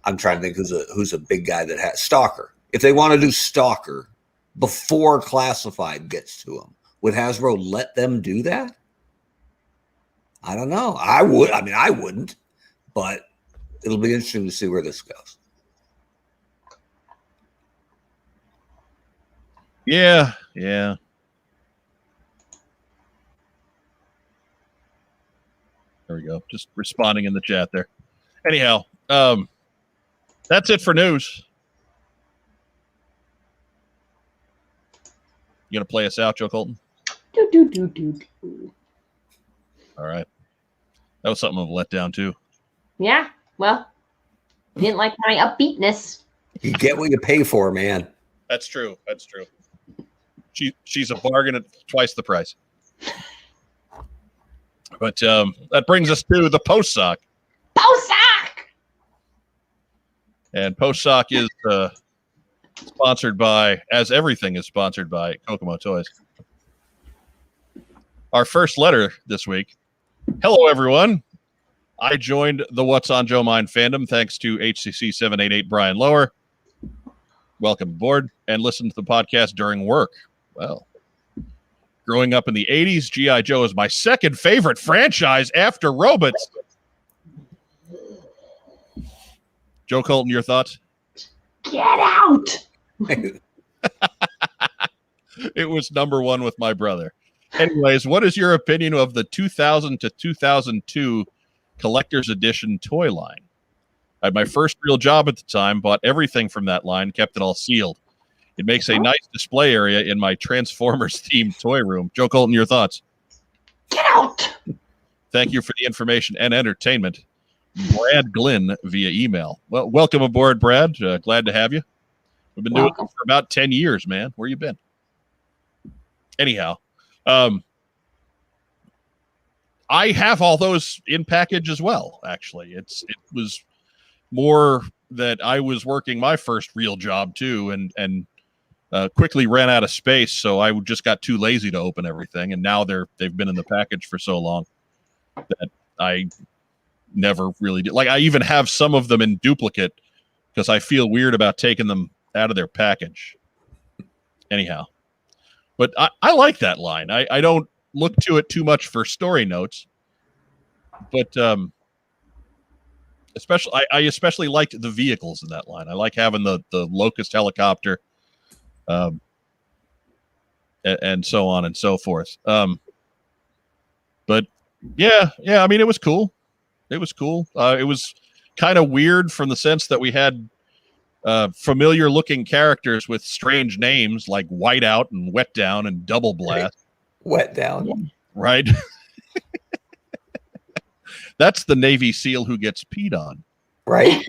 I'm trying to think who's a big guy that has Stalker. If they want to do Stalker before classified gets to them, would Hasbro let them do that? I don't know. I wouldn't, but it'll be interesting to see where this goes. Yeah. There we go. Just responding in the chat there. Anyhow, that's it for news. You gonna play us out, Joe Colton? All right. That was something of a letdown too. Yeah. Well, didn't like my upbeatness. You get what you pay for, man. That's true. She's a bargain at twice the price. But that brings us to the post sock. And post sock is sponsored by, as everything is sponsored by, Kokomo Toys. Our first letter this week. Hello, everyone. I joined the What's on Joe Mind fandom thanks to HCC 788 Brian Lower. Welcome aboard, and listen to the podcast during work. Well, growing up in the 80s, G.I. Joe is my second favorite franchise after Robots. Joe Colton, your thoughts? Get out! It was number one with my brother. Anyways, what is your opinion of the 2000 to 2002 collector's edition toy line? I had my first real job at the time, bought everything from that line, kept it all sealed. It makes a nice display area in my Transformers themed toy room. Joe Colton, your thoughts? Get out. Thank you for the information and entertainment. Brad Glynn via email. Well, welcome aboard, Brad. Glad to have you. We've been doing it for about 10 years, man. Where you been? Anyhow, I have all those in package as well, actually. It was more that I was working my first real job, too, and quickly ran out of space, so I just got too lazy to open everything, and now they've been in the package for so long that I never really did. Like, I even have some of them in duplicate because I feel weird about taking them out of their package. Anyhow, but I like that line. I don't look to it too much for story notes, but I especially liked the vehicles in that line. I like having the Locust helicopter, and so on and so forth. But yeah, I mean, it was cool. It was cool. It was kind of weird from the sense that we had familiar looking characters with strange names like Whiteout and Wet Down and Double Blast. Wet Down. Right. That's the Navy SEAL who gets peed on. Right.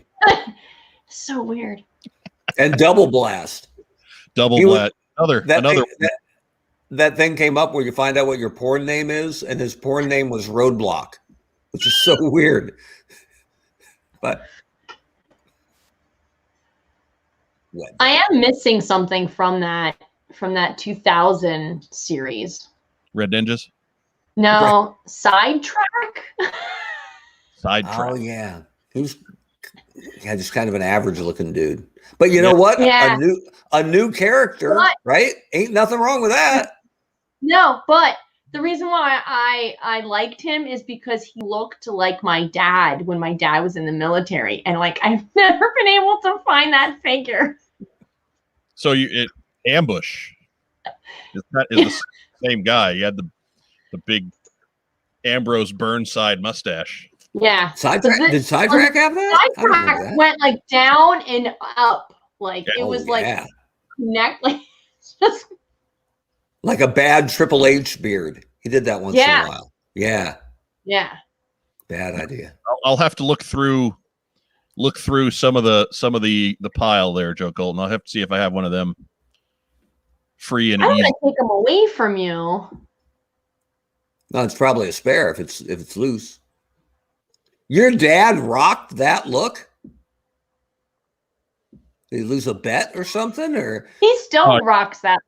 So weird. And Double Blast. Double Blast. That thing came up where you find out what your porn name is, and his porn name was Roadblock, which is so weird. But I am missing something from that 2000 series. Red Ninjas? No, Sidetrack. Sidetrack. Oh yeah, he was just kind of an average looking dude. But you know what? Yeah. A new character, right? Ain't nothing wrong with that. No, but the reason why I liked him is because he looked like my dad when my dad was in the military, and like I've never been able to find that figure. So Ambush is the same guy. He had the big Ambrose Burnside mustache. Yeah. Did Sidetrack have that? Sidetrack went like down and up. Like it was like connect, like just like a bad Triple H beard. He did that once in a while. Yeah. Yeah. Bad idea. I'll have to look through some of the pile there, Joe Colton. I'll have to see if I have one of them free and I don't easy. want to take them away from you. No, it's probably a spare if it's loose. Your dad rocked that look? Did he lose a bet or something? Or he still rocks that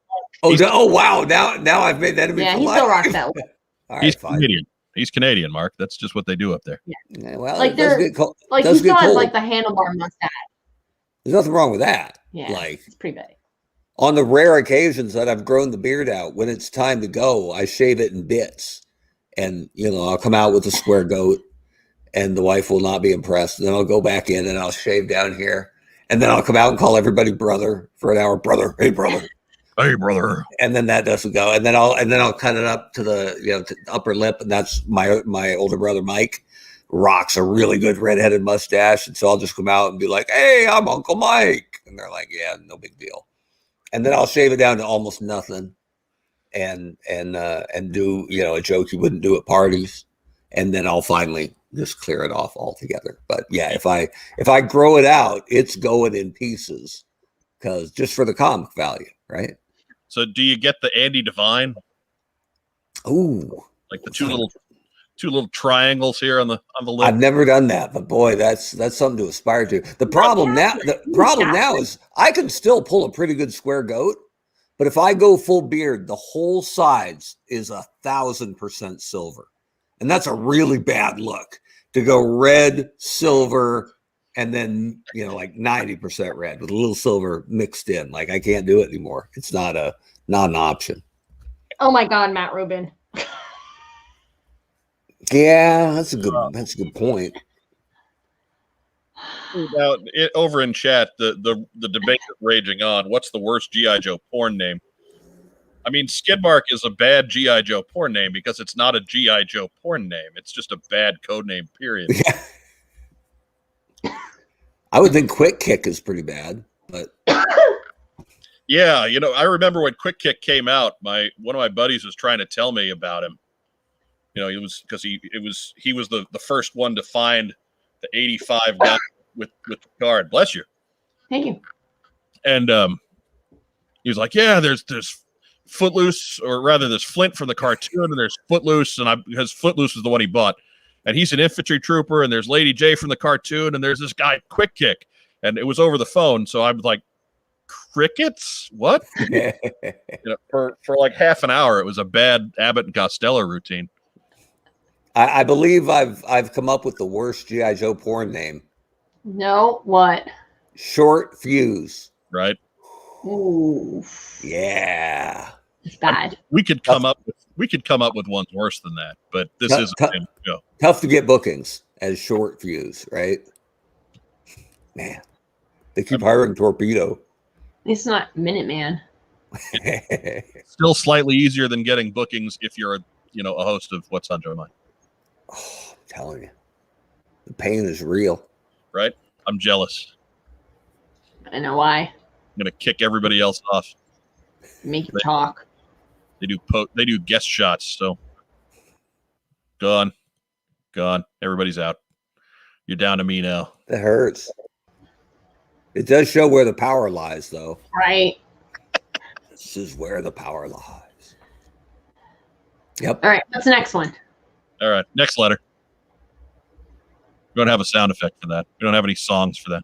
look. Oh wow. Now I've made that. Yeah, he still rocks that look. All right, He's fine. Canadian. He's Canadian, Mark. That's just what they do up there. Yeah, well, like they're he still has like the handlebar mustache. There's nothing wrong with that. Yeah, like it's pretty big. On the rare occasions that I've grown the beard out, when it's time to go, I shave it in bits, and I'll come out with a square goat, and the wife will not be impressed. And then I'll go back in and I'll shave down here, and then I'll come out and call everybody brother for an hour. Brother, hey brother. Hey, brother. And then that doesn't go. And then I'll cut it up to the to the upper lip. And that's my older brother, Mike, rocks a really good redheaded mustache. And so I'll just come out and be like, hey, I'm Uncle Mike. And they're like, yeah, no big deal. And then I'll shave it down to almost nothing and do, a joke you wouldn't do at parties. And then I'll finally just clear it off altogether. But yeah, if I grow it out, it's going in pieces because just for the comic value, right? So do you get the Andy Devine? Ooh, like the two little triangles here on the lip. I've never done that, but boy, that's something to aspire to. The problem now is I can still pull a pretty good square goat, but if I go full beard, the whole sides is 1,000% silver, and that's a really bad look to go red, silver, and then like 90% red with a little silver mixed in. Like I can't do it anymore. It's not an option. Oh my God, Matt Rubin. Yeah, that's a good point. Now, over in chat, the debate is raging on. What's the worst G.I. Joe porn name? I mean, Skidmark is a bad G.I. Joe porn name because it's not a G.I. Joe porn name. It's just a bad code name, period. Yeah. I would think Quick Kick is pretty bad, but Yeah, I remember when Quick Kick came out. One of my buddies was trying to tell me about him. He was because he was the first one to find the 85 guy with the card. Bless you. Thank you. And he was like, "Yeah, there's Footloose, or rather, there's Flint from the cartoon, and there's Footloose, because Footloose was the one he bought, and he's an infantry trooper, and there's Lady J from the cartoon, and there's this guy Quick Kick, and it was over the phone, so I was like, crickets? What? For like half an hour, it was a bad Abbott and Costello routine. I believe I've come up with the worst G.I. Joe porn name. No, what? Short Fuse. Right? Ooh. Yeah. It's bad. We could come up with ones worse than that, but this is a show. Tough to get bookings as Short Fuse, right? Man, they keep hiring Torpedo. It's not Minuteman. Still slightly easier than getting bookings if you're a host of What's on Joe Mind. Oh, I'm telling you, the pain is real. Right? I'm jealous. I know why. I'm gonna kick everybody else off. Make you talk. They do guest shots, so gone. Everybody's out. You're down to me now. That hurts. It does show where the power lies, though. Right. This is where the power lies. Yep. All right. What's the next one? All right. Next letter. We don't have a sound effect for that. We don't have any songs for that.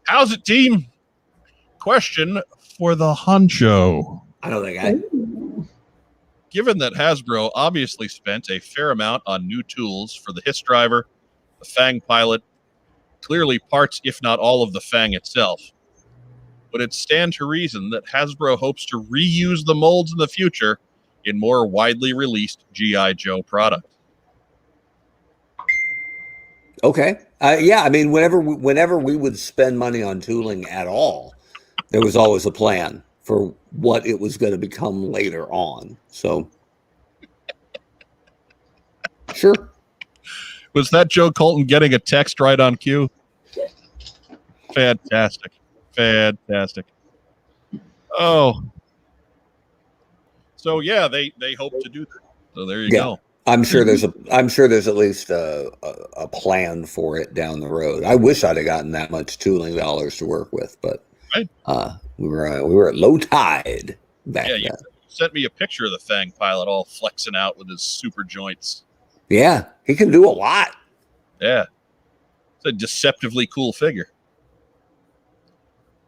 How's it, team? Question for the honcho. I know that guy. Given that Hasbro obviously spent a fair amount on new tools for the Hiss driver, the Fang pilot, clearly parts, if not all, of the Fang itself, would it stand to reason that Hasbro hopes to reuse the molds in the future in more widely released G.I. Joe product? Okay. Yeah, I mean, whenever we would spend money on tooling at all, there was always a plan for what it was going to become later on. So, sure. Was that Joe Colton getting a text right on cue? Fantastic. Oh. So yeah, they hope to do that. So there you go. I'm sure there's at least a plan for it down the road. I wish I'd have gotten that much tooling dollars to work with, but right. We were at low tide back then. You sent me a picture of the Fang pilot all flexing out with his super joints. Yeah, he can do a lot. Yeah, it's a deceptively cool figure.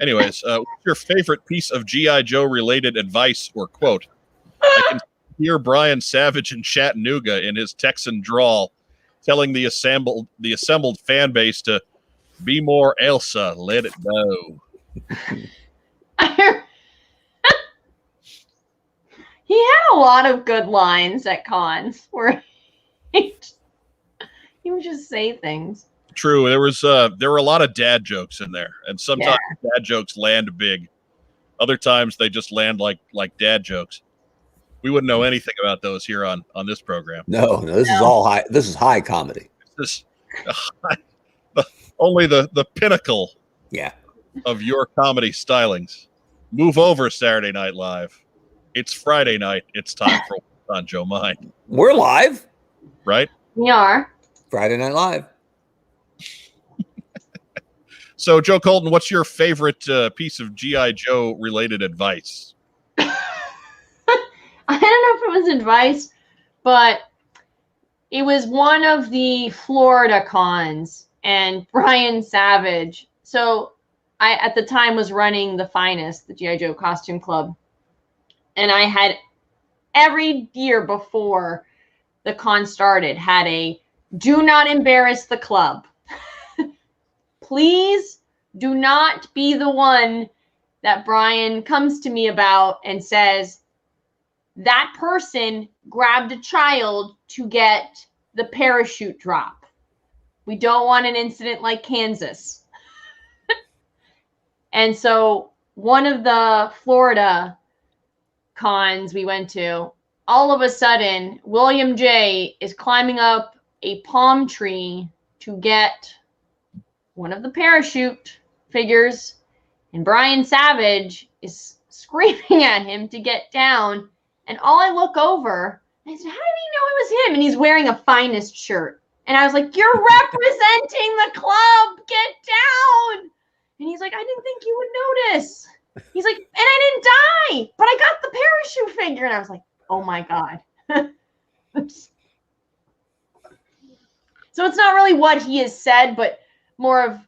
Anyways, what's your favorite piece of G.I. Joe related advice or quote? I can hear Brian Savage in Chattanooga in his Texan drawl telling the assembled fan base to be more Elsa, let it go. He had a lot of good lines at cons where he would just say things. True. There were a lot of dad jokes in there, and sometimes dad jokes land big. Other times they just land like dad jokes. We wouldn't know anything about those here on this program. No, this is all high. This is high comedy. This only the pinnacle. Yeah. Of your comedy stylings. Move over, Saturday Night Live. It's Friday night. It's time for What's on Joe Mind. We're live. Right? We are. Friday Night Live. So, Joe Colton, what's your favorite piece of G.I. Joe related advice? I don't know if it was advice, but it was one of the Florida cons, and Brian Savage. So I, at the time, was running the Finest, the G.I. Joe Costume Club. And I had every year before the con started had a do not embarrass the club. Please do not be the one that Brian comes to me about and says, that person grabbed a child to get the parachute drop. We don't want an incident like Kansas. And so one of the Florida cons we went to, all of a sudden, William J. is climbing up a palm tree to get one of the parachute figures, And Brian Savage is screaming at him to get down. And all I look over, and I said, how did he know it was him? And he's wearing a Finest shirt. And I was like, you're representing the club. Get down. And he's like, I didn't think you would notice. He's like, and I didn't die, but I got the parachute figure. And I was like, oh my God. So it's not really what he has said, but more of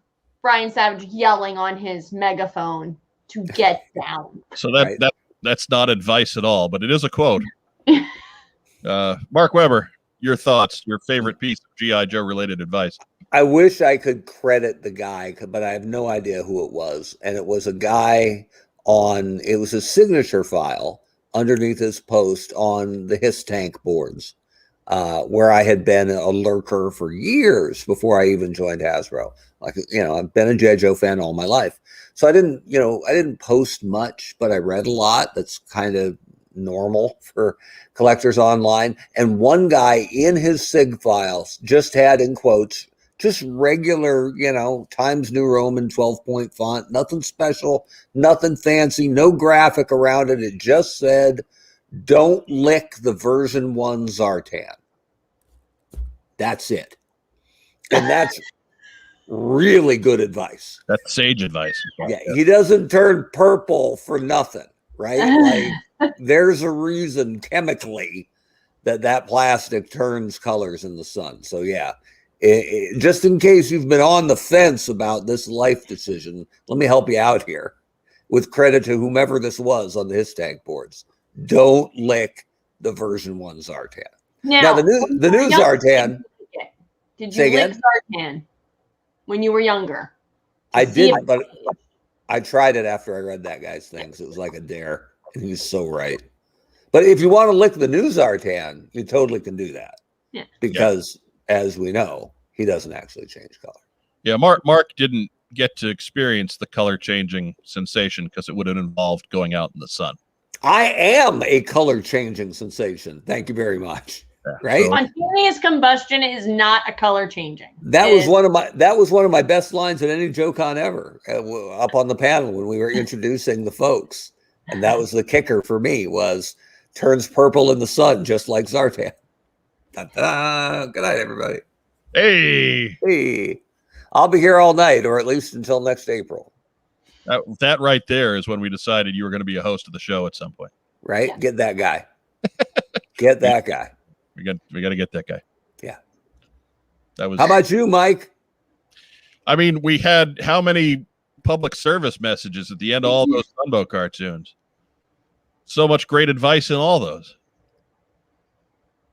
Brian Savage yelling on his megaphone to get down. So that's not advice at all, but it is a quote. Mark Weber, your thoughts, your favorite piece of G.I. Joe related advice. I wish I could credit the guy, but I have no idea who it was. And it was a guy it was a signature file underneath his post on the Hiss Tank boards, where I had been a lurker for years before I even joined Hasbro. Like, I've been a G.I. Joe fan all my life. So I didn't post much, but I read a lot. That's kind of normal for collectors online. And one guy in his SIG files just had, in quotes, just regular, Times New Roman 12-point font, nothing special, nothing fancy, no graphic around it. It just said, don't lick the version 1 Zartan. That's it. And that's really good advice. That's sage advice. Yeah, he doesn't turn purple for nothing, right? Like, there's a reason chemically that plastic turns colors in the sun. So yeah, just in case you've been on the fence about this life decision, let me help you out here with credit to whomever this was on the Hiss Tank boards. Don't lick the version 1 Zartan. Now the new Zartan. Did you lick Zartan when you were younger? I didn't, but I tried it after I read that guy's things. It was like a dare, and he was so right. But if you want to lick the new Zartan, you totally can do that. Yeah. Because, as we know, he doesn't actually change color. Yeah, Mark didn't get to experience the color changing sensation because it would have involved going out in the sun. I am a color changing sensation. Thank you very much. Yeah, right? So Spontaneous combustion is not a color changing. That was one of my best lines at any JoeCon ever, up on the panel when we were introducing the folks. And that was the kicker for me, was turns purple in the sun, just like Zartan. Ta-da! Good night, everybody. Hey, I'll be here all night, or at least until next April. That right there is when we decided you were going to be a host of the show at some point. Right? Yeah. Get that guy. Get that guy. We got to get that guy. Yeah. That was. How about you, Mike? I mean, we had how many public service messages at the end of all those Sunbow cartoons? So much great advice in all those.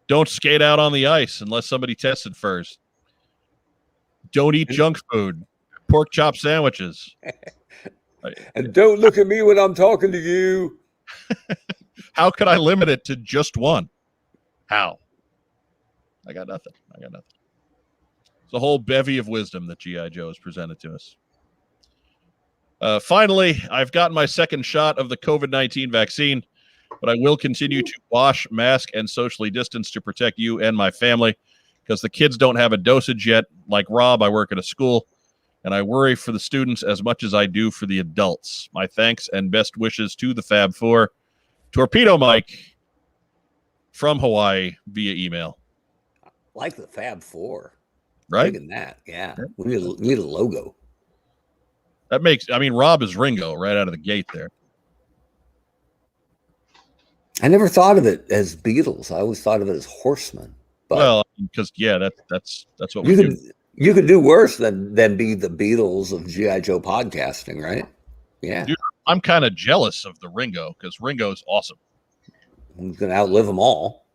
Don't skate out on the ice unless somebody tested first. Don't eat junk food. Pork chop sandwiches. And don't look at me when I'm talking to you. How could I limit it to just one? How? I got nothing. It's a whole bevy of wisdom that G.I. Joe has presented to us. Finally, I've gotten my second shot of the COVID-19 vaccine, but I will continue to wash, mask, and socially distance to protect you and my family because the kids don't have a dosage yet. Like Rob, I work at a school, and I worry for the students as much as I do for the adults. My thanks and best wishes to the Fab Four. Torpedo Mike from Hawaii via email. Like the Fab Four. Right? Look at that. Yeah. We need a logo. That makes, Rob is Ringo right out of the gate there. I never thought of it as Beatles. I always thought of it as Horsemen. But well, because that's what we do. You could do worse than be the Beatles of G.I. Joe podcasting, right? Yeah. Dude, I'm kind of jealous of the Ringo because Ringo's awesome. He's going to outlive them all.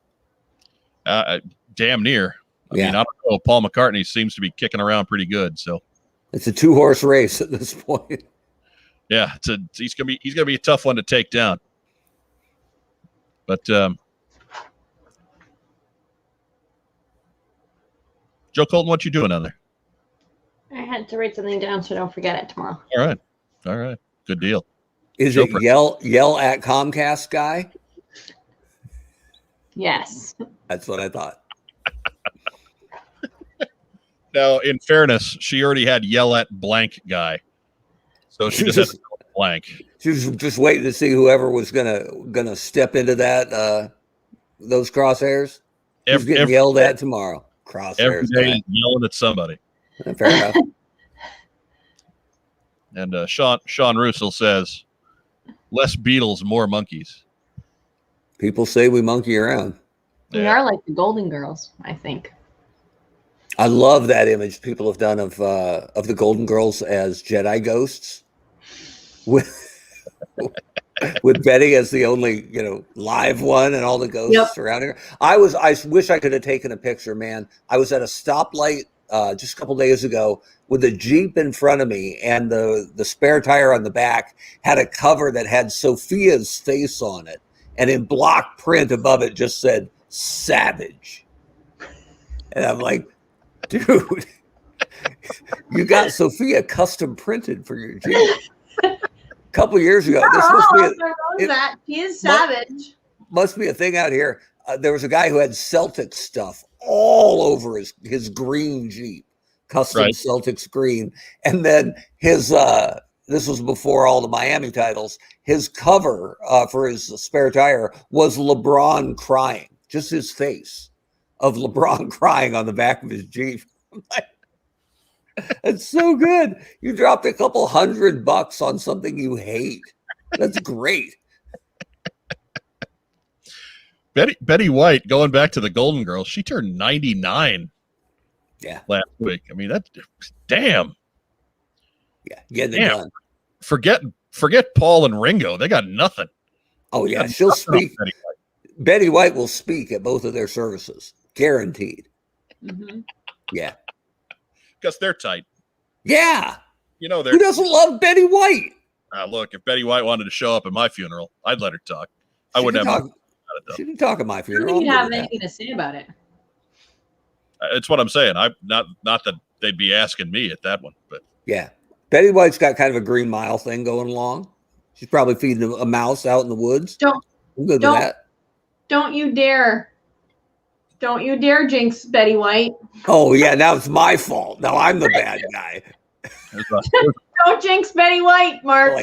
Damn near. I Yeah. mean, I don't know. Paul McCartney seems to be kicking around pretty good. So It's a 2-horse race at this point. yeah, he's gonna be a tough one to take down. But Joe Colton, what you doing on there? I had to write something down so don't forget it tomorrow. All right, good deal. Is it yell at Comcast guy? Yes. That's what I thought. Now, in fairness, she already had yell at blank guy, so she just blank. She was just waiting to see whoever was gonna step into that those crosshairs. Who's getting yelled at tomorrow? Crosshairs. Every day yelling at somebody. Fair enough. And Sean Russell says, less beetles, more monkeys. People say we monkey around. We are like the Golden Girls, I think. I love that image people have done of the Golden Girls as Jedi ghosts, with Betty as the only live one, and all the ghosts surrounding her. I wish I could have taken a picture, man. I was at a stoplight just a couple days ago with a Jeep in front of me, and the spare tire on the back had a cover that had Sophia's face on it, and in block print above it just said "Savage." And I'm like, dude, you got Sophia custom printed for your Jeep a couple years ago. This must be she is savage. Must be a thing out here. There was a guy who had Celtics stuff all over his green Jeep, custom Celtics green, and then his this was before all the Miami titles. His cover for his spare tire was LeBron crying, just his face of LeBron crying on the back of his Jeep. It's so good. You dropped a couple $100 on something you hate. That's great. Betty White, going back to the Golden Girls, she turned 99 last week. I mean, damn. Yeah, getting it done. Forget Paul and Ringo. They got nothing. Oh, yeah, she'll speak. Betty White will speak at both of their services. Guaranteed. Mm-hmm. Yeah. Because they're tight. Yeah. Who doesn't love Betty White? Look, if Betty White wanted to show up at my funeral, I'd let her talk. I wouldn't have. She didn't talk at my I funeral. don't think you'd have anything to say about it. It's what I'm saying. I'm not that they'd be asking me at that one, but yeah, Betty White's got kind of a Green Mile thing going along. She's probably feeding a mouse out in the woods. I'm good with that. Don't you dare jinx Betty White. Oh yeah, now it's my fault. Now I'm the bad guy. Don't jinx Betty White, Mark.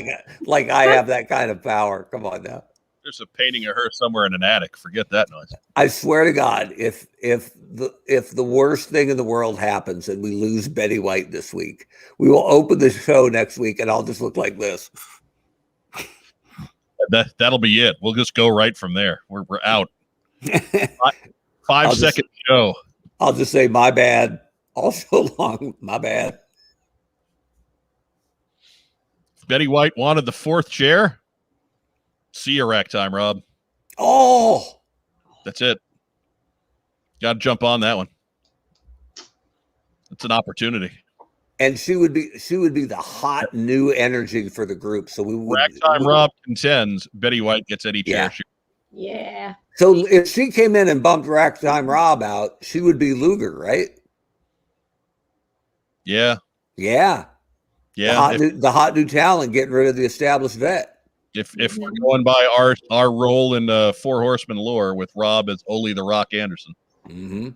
Like I have that kind of power. Come on now. There's a painting of her somewhere in an attic. Forget that noise. I swear to God, if the worst thing in the world happens and we lose Betty White this week, we will open the show next week and I'll just look like this. That'll be it. We'll just go right from there. We're out. 5 second show. I'll just say my bad all so long. My bad. If Betty White wanted the 4th chair, see you rack time, Rob. Oh, that's it. Got to jump on that one. It's an opportunity. And she would be the hot new energy for the group. So we would. Rack time, Rob contends. Betty White gets any chair. Yeah. So if she came in and bumped Rack Time Rob out, she would be Luger, right? Yeah. Yeah. Yeah. The hot new talent getting rid of the established vet. If we're going by our role in Four Horsemen lore with Rob as Ole the Rock Anderson. Mm-hmm.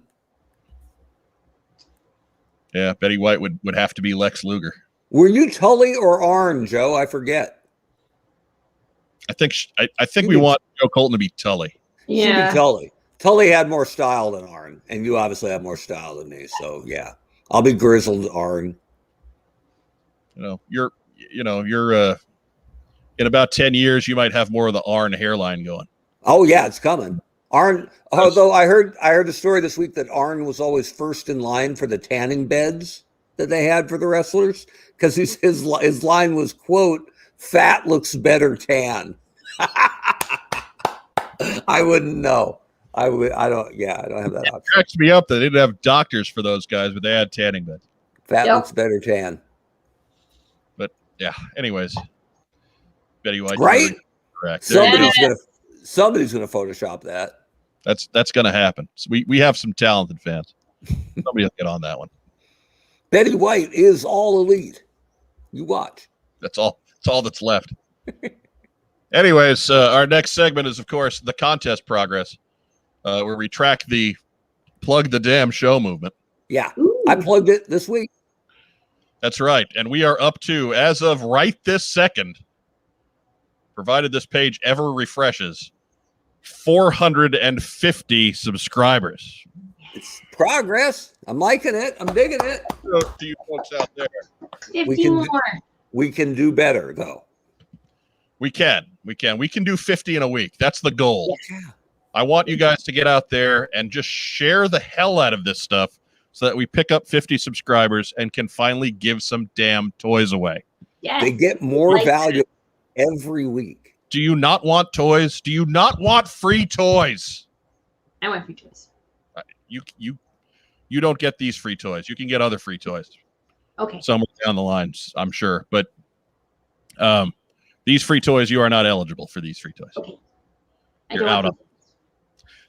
Yeah, Betty White would have to be Lex Luger. Were you Tully or Arn, Joe? I forget. I think we want Joe Colton to be Tully. Yeah. She'd be Tully. Tully had more style than Arn, and you obviously have more style than me. So yeah, I'll be grizzled Arn. You're in about 10 years, you might have more of the Arn hairline going. Oh yeah, it's coming. Arn, although I heard the story this week that Arn was always first in line for the tanning beds that they had for the wrestlers because his line was, quote, "Fat looks better tan." I wouldn't know. I don't have that option. It cracks me up that they didn't have doctors for those guys, but they had tanning beds. Fat looks better tan. But yeah, anyways, Betty White, right? Correct. Somebody's gonna Photoshop that. That's gonna happen. So we have some talented fans. Somebody will get on that one. Betty White is all elite. You watch. That's all that's left. Anyways, our next segment is, of course, the contest progress, where we track the plug the damn show movement. Yeah, I plugged it this week. That's right. And we are up to, as of right this second, provided this page ever refreshes, 450 subscribers. It's progress. I'm liking it. I'm digging it. To you folks out there, 50 more. We can do better, though. we can do 50 in a week. That's the goal. Yeah. I want you guys to get out there and just share the hell out of this stuff so that we pick up 50 subscribers and can finally give some damn toys away. Yes. They get more value every week. Do you not want toys? Do you not want free toys? I want free toys. You don't get these free toys. You can get other free toys. Okay. Somewhere down the lines, I'm sure. But these free toys, you are not eligible for these free toys. Okay. You're out of.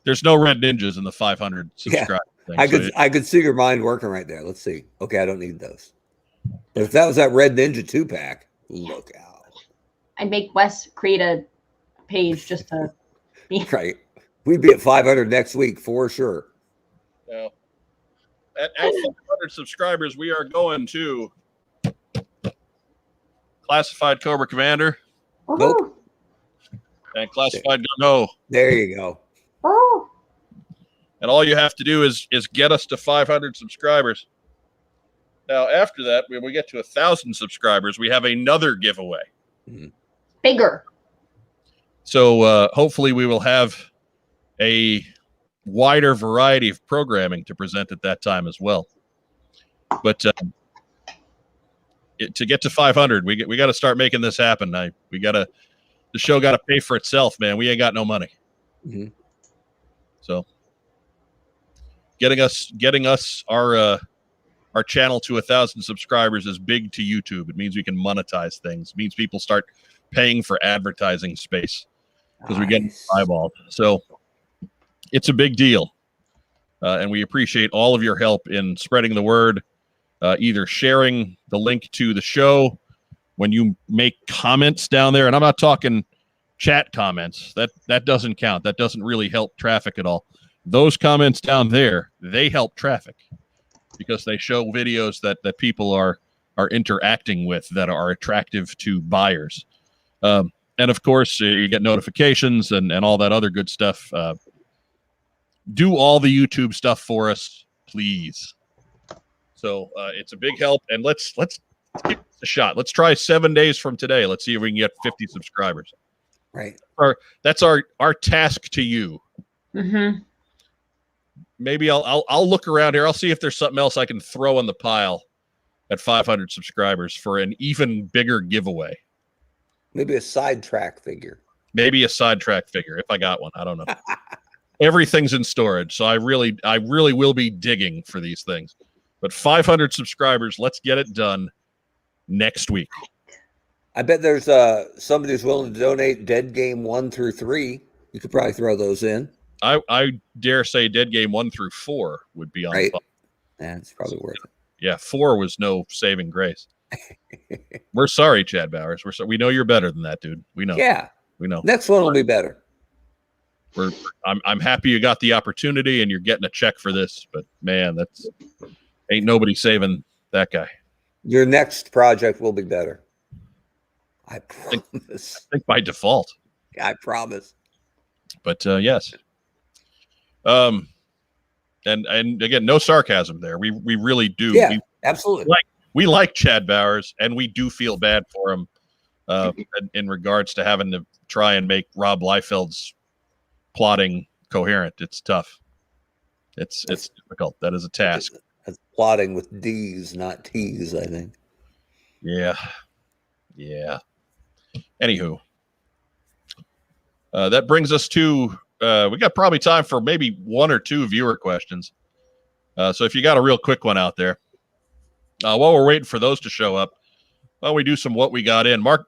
There's no red ninjas in the 500 subscribers. Yeah, I could see your mind working right there. Let's see. Okay, I don't need those. But if that was that Red Ninja 2-pack, look out. I'd make Wes create a page just to be right. We'd be at 500 next week for sure. Yeah. At 500 subscribers, we are going to Classified Cobra Commander. Nope. And Classified Gung-Ho. There you go. Oh. And all you have to do is get us to 500 subscribers. Now, after that, when we get to 1,000 subscribers, we have another giveaway. Bigger. So hopefully we will have a wider variety of programming to present at that time as well. But to get to 500, we got to start making this happen. The show got to pay for itself, man. We ain't got no money. Mm-hmm. So getting us our channel to 1,000 subscribers is big to YouTube. It means we can monetize things. It means people start paying for advertising space because we get eyeballed. So it's a big deal. And we appreciate all of your help in spreading the word, either sharing the link to the show when you make comments down there. And I'm not talking chat comments. That doesn't count. That doesn't really help traffic at all. Those comments down there, they help traffic because they show videos that people are interacting with that are attractive to buyers. And of course, you get notifications and all that other good stuff. Do all the YouTube stuff for us, please. So it's a big help. And let's give it a shot. Let's try 7 days from today. Let's see if we can get 50 subscribers. Right. That's our task to you. Mm-hmm. Maybe I'll look around here. I'll see if there's something else I can throw in the pile at 500 subscribers for an even bigger giveaway. Maybe a sidetrack figure. Maybe a sidetrack figure if I got one. I don't know. Everything's in storage, so I really will be digging for these things. But 500 subscribers, let's get it done next week. I bet there's somebody who's willing to donate Dead Game 1 through 3. You could probably throw those in. I dare say Dead Game 1 through 4 would be on right. the top. Yeah, it's probably worth it. Yeah, 4 was no saving grace. We're sorry, Chad Bowers. We know you're better than that, dude. We know. Yeah, we know. Next one will be better. I'm happy you got the opportunity and you're getting a check for this, but man, that's ain't nobody saving that guy. Your next project will be better. I promise. I think by default. I promise. But yes. And again, no sarcasm there. We really do. Yeah, absolutely. We like Chad Bowers, and we do feel bad for him in regards to having to try and make Rob Liefeld's plotting coherent. It's tough. It's difficult. That is a task. That's plotting with D's, not T's, I think. Yeah. Anywho, that brings us to we got probably time for maybe 1 or 2 viewer questions. So if you got a real quick one out there, while we're waiting for those to show up, while we do some what we got in. Mark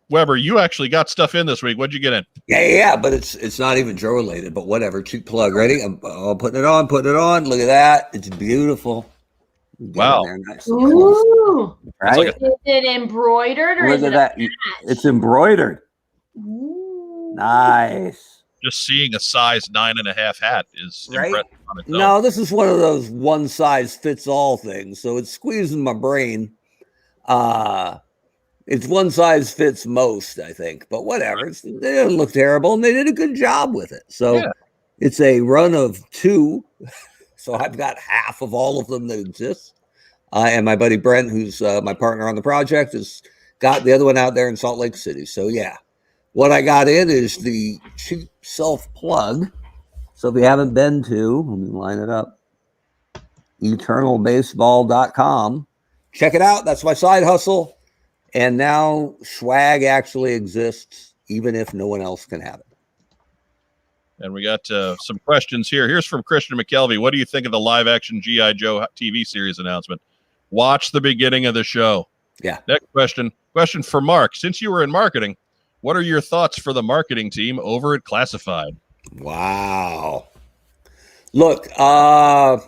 Weber, you actually got stuff in this week. What'd you get in? Yeah, but it's not even Joe related, but whatever. Cheap plug. Ready? I'm putting it on. Look at that. It's beautiful. Wow. Nice. Ooh. Right? Is it embroidered or Look is at it that. It's embroidered. Ooh. Nice. Just seeing a size 9.5 hat is Right? impressive on its own. No, this is one of those one size fits all things. So it's squeezing my brain. It's one size fits most, I think, but whatever. They didn't look terrible, and they did a good job with it. So Yeah. it's a run of 2. So I've got half of all of them that exist. And my buddy Brent, who's my partner on the project, has got the other one out there in Salt Lake City. So yeah, what I got in is the cheap self plug. So if you haven't been to, let me line it up, eternalbaseball.com. Check it out. That's my side hustle. And now swag actually exists, even if no one else can have it. And we got some questions here. Here's from Christian McKelvey. What do you think of the live action G.I. Joe TV series announcement? Watch the beginning of the show. Yeah. Next question. Question for Mark. Since you were in marketing, what are your thoughts for the marketing team over at Classified? Wow. Look, go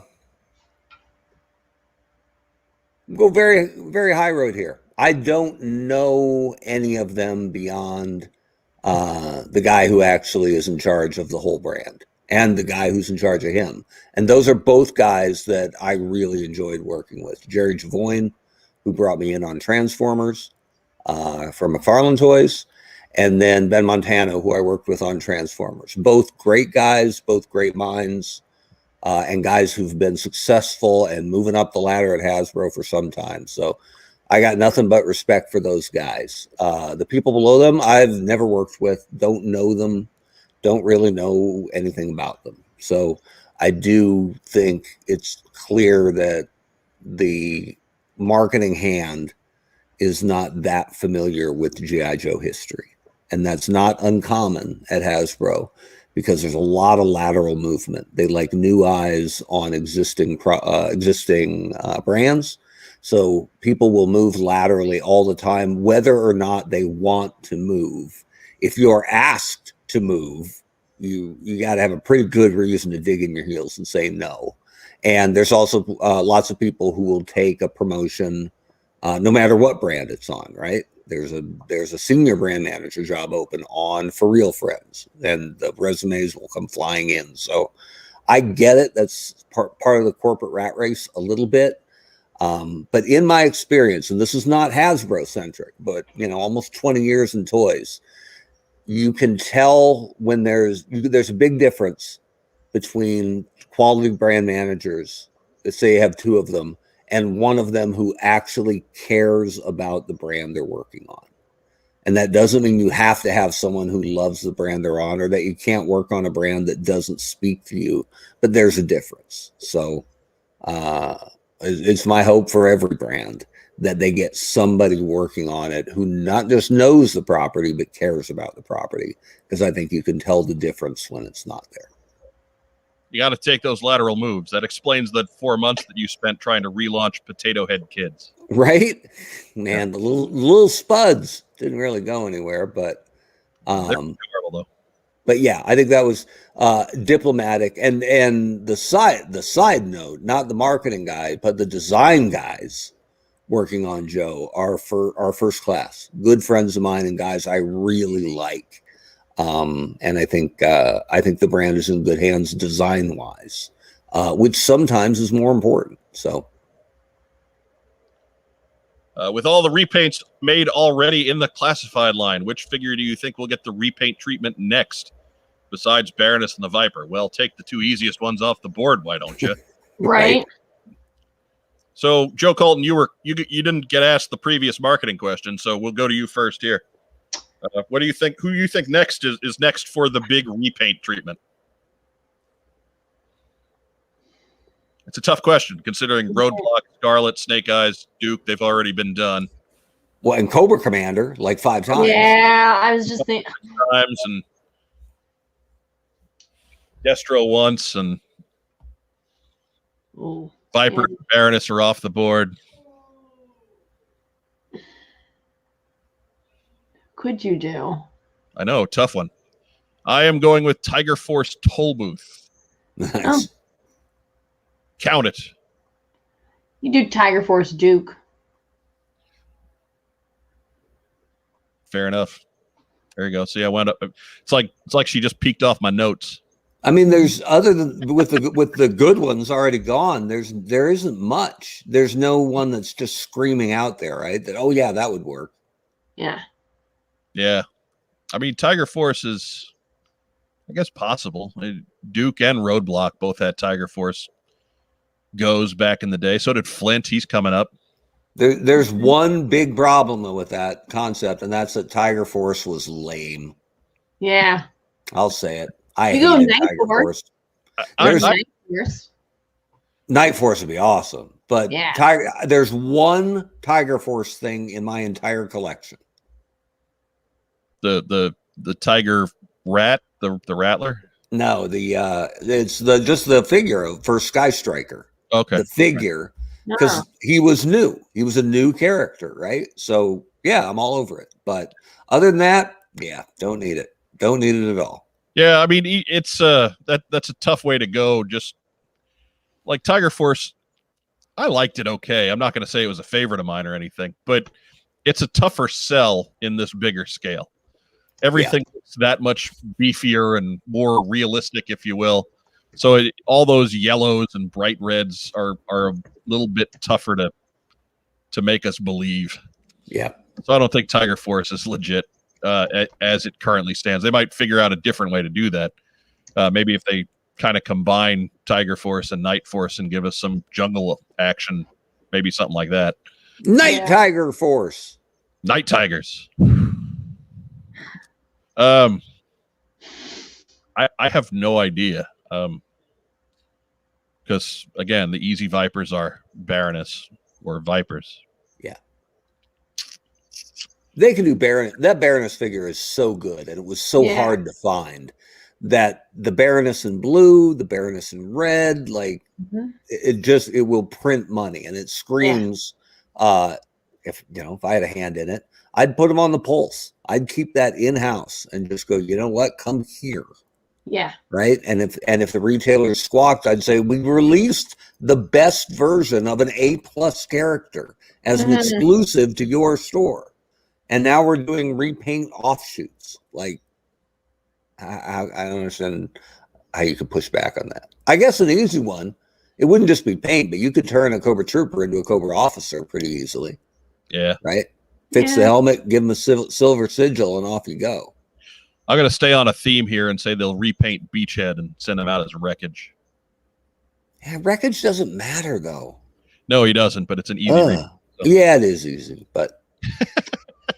very, very high road here. I don't know any of them beyond the guy who actually is in charge of the whole brand and the guy who's in charge of him. And those are both guys that I really enjoyed working with. Jerry Javoyne, who brought me in on Transformers from McFarlane Toys, and then Ben Montano, who I worked with on Transformers. Both great guys, both great minds, and guys who've been successful and moving up the ladder at Hasbro for some time. So I got nothing but respect for those guys. The people below them, I've never worked with, don't know them, don't really know anything about them. So I do think it's clear that the marketing hand is not that familiar with G.I. Joe history. And that's not uncommon at Hasbro because there's a lot of lateral movement. They like new eyes on existing brands. So people will move laterally all the time, whether or not they want to move. If you're asked to move, you got to have a pretty good reason to dig in your heels and say no. And there's also lots of people who will take a promotion no matter what brand it's on, right? There's a senior brand manager job open on For Real Friends, and the resumes will come flying in. So I get it. That's part of the corporate rat race a little bit. But in my experience, and this is not Hasbro centric, but almost 20 years in toys, you can tell when there's a big difference between quality brand managers. Let's say you have 2 of them, and one of them who actually cares about the brand they're working on. And that doesn't mean you have to have someone who loves the brand they're on, or that you can't work on a brand that doesn't speak to you, but there's a difference. So it's my hope for every brand that they get somebody working on it who not just knows the property, but cares about the property, because I think you can tell the difference when it's not there. You got to take those lateral moves. That explains the 4 months that you spent trying to relaunch Potato Head Kids. Right? Man, the little spuds didn't really go anywhere, but Terrible, though. But yeah, I think that was diplomatic. And the side note, not the marketing guy, but the design guys working on Joe are first class, good friends of mine and guys I really like. And I think the brand is in good hands design wise, which sometimes is more important. So with all the repaints made already in the Classified line, which figure do you think will get the repaint treatment next besides Baroness and the Viper? Well, take the 2 easiest ones off the board, why don't you? Right. So Joe Colton, you didn't get asked the previous marketing question, so we'll go to you first here. What do you think? Who you think next is next for the big repaint treatment? It's a tough question considering Roadblock, Scarlet, Snake Eyes, Duke. They've already been done. Well, and Cobra Commander like 5 times. Yeah, I was just thinking. Times and Destro once and Ooh, Viper and Baroness are off the board. Could you do? I know, tough one. I am going with Tiger Force Toll Booth. Nice. Oh. Count it. You do Tiger Force Duke. Fair enough. There you go. See, I wound up. It's like she just peeked off my notes. I mean, there's other than with the good ones already gone. There isn't much. There's no one that's just screaming out there, right? That yeah, that would work. Yeah. Yeah. I mean, Tiger Force is, I guess, possible. Duke and Roadblock both had Tiger Force goes back in the day. So did Flint. He's coming up. There's one big problem with that concept, and that's that Tiger Force was lame. Yeah. I'll say it. I You go hated Night Tiger Force. Force. Night Force. Night Force would be awesome, but Yeah. there's one Tiger Force thing in my entire collection. The Tiger Rat, the Rattler. No, it's just the figure for Sky Striker. Okay. The figure, because he was new. He was a new character, right? So yeah, I'm all over it. But other than that, yeah, don't need it. Don't need it at all. Yeah, I mean, it's that's a tough way to go. Just like Tiger Force, I liked it okay. I'm not going to say it was a favorite of mine or anything, but it's a tougher sell in this bigger scale. Everything's that much beefier and more realistic, if you will. So all those yellows and bright reds are a little bit tougher to make us believe. Yeah. So I don't think Tiger Force is legit as it currently stands. They might figure out a different way to do that. Maybe if they kind of combine Tiger Force and Night Force and give us some jungle action, maybe something like that. Tiger Force. Night Tigers. I have no idea. Because again, the easy Vipers are Baroness or Vipers. Yeah. They can do Baron. That Baroness figure is so good, and it was so hard to find that the Baroness in blue, the Baroness in red, like it will print money, and it screams. If I had a hand in it, I'd put them on the pulse. I'd keep that in house and just go, you know what? Come here. Yeah. Right. And if the retailer squawked, I'd say we released the best version of an A+ character as an exclusive to your store. And now we're doing repaint offshoots. Like, I don't understand how you could push back on that. I guess an easy one, it wouldn't just be paint, but you could turn a Cobra Trooper into a Cobra Officer pretty easily. Yeah. Right. Fix the helmet, give them a silver sigil, and off you go. I'm going to stay on a theme here and say they'll repaint Beachhead and send him out as wreckage. Yeah, wreckage doesn't matter, though. No, he doesn't, but it's an easy repaint. So. Yeah, it is easy, but...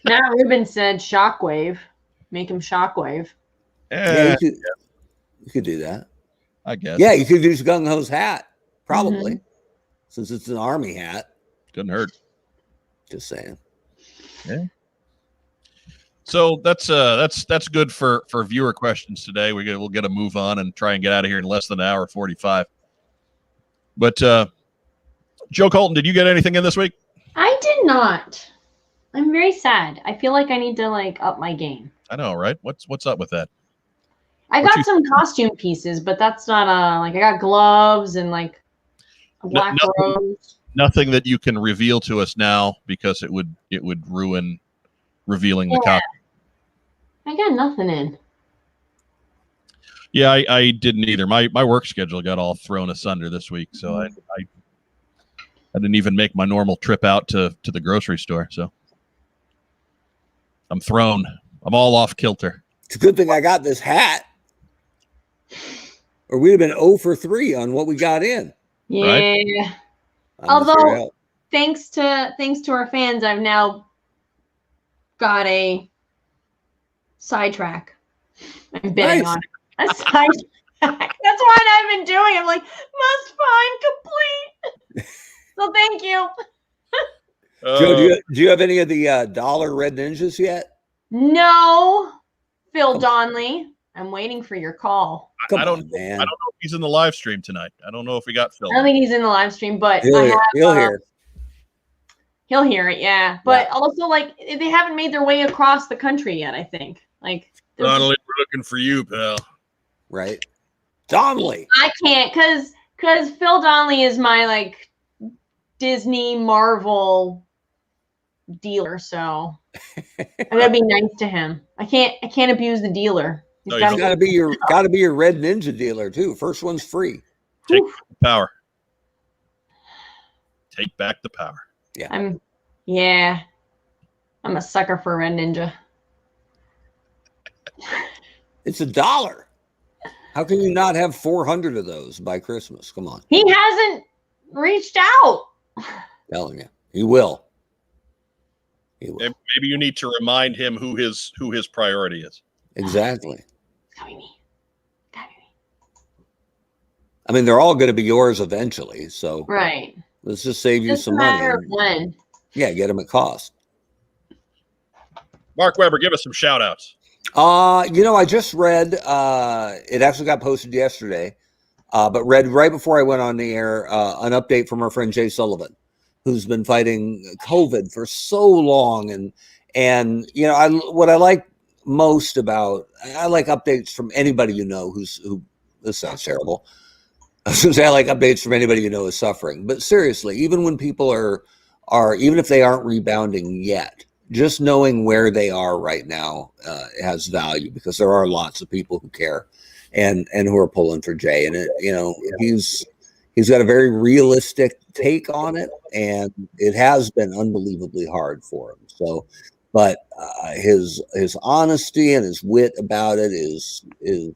Now Ruben said Shockwave. Make him Shockwave. Yeah, you could do that. I guess. Yeah, you could use Gung Ho's hat, probably, since it's an army hat. Couldn't hurt. Just saying. Yeah. So that's good for viewer questions today. We'll get a move on and try and get out of here in less than an hour 45. But Joe Colton, did you get anything in this week? I did not. I'm very sad. I feel like I need to up my game. I know, right? What's up with that? I got some costume pieces, but that's not I got gloves and a black rose. Nothing that you can reveal to us now because it would ruin revealing the costume. I got nothing in. Yeah, I didn't either. My work schedule got all thrown asunder this week, so I didn't even make my normal trip out to the grocery store. So I'm thrown. I'm all off kilter. It's a good thing I got this hat, or we'd have been 0 for 3 on what we got in. Yeah. Right? Although thanks to our fans, I've now got a sidetrack. I'm betting on it. A sidetrack. That's what I've been doing. I'm like, must find complete. So thank you. Joe, do you have any of the dollar Red Ninjas yet? No, Phil Donnelly. I'm waiting for your call. I don't know if he's in the live stream tonight. I don't know if we got Phil. I don't think he's in the live stream, but he'll hear. He'll hear it, yeah. But also, they haven't made their way across the country yet. I think, Donnelly, we're looking for you, pal. Right, Donnelly. I can't because Phil Donnelly is my Disney Marvel dealer, so I gotta be nice to him. I can't abuse the dealer. He's gotta be your Red Ninja dealer too. First one's free. Take the power. Take back the power. Yeah. I'm a sucker for a Red Ninja. It's $1. How can you not have 400 of those by Christmas? Come on. He hasn't reached out. Telling you. He will. He will. Maybe you need to remind him who his priority is. Exactly. It's gotta be me. Gotta be me. I mean, they're all going to be yours eventually. So Right. let's just save you Just some a matter money. of when. Yeah, get them at cost. Mark Weber, give us some shout outs. I just read, it actually got posted yesterday, but read right before I went on the air, an update from our friend Jay Sullivan, who's been fighting COVID for so long. And what I like most about, I like updates from anybody who this sounds terrible. I was going to say I like updates from anybody who's suffering. But seriously, even when people are even if they aren't rebounding yet, just knowing where they are right now has value, because there are lots of people who care and who are pulling for Jay. And he's got a very realistic take on it, and it has been unbelievably hard for him. So, but his honesty and his wit about it is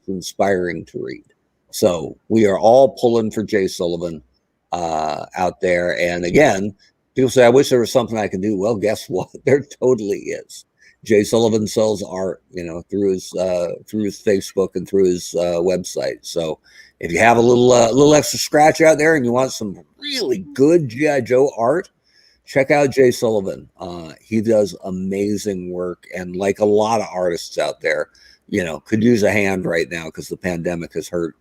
inspiring to read. So we are all pulling for Jay Sullivan out there. And again, people say, I wish there was something I could do. Well, guess what? There totally is. Jay Sullivan sells art, through his Facebook and through his website. So if you have a little extra scratch out there and you want some really good G.I. Joe art, check out Jay Sullivan. He does amazing work. And like a lot of artists out there, could use a hand right now, because the pandemic has hurt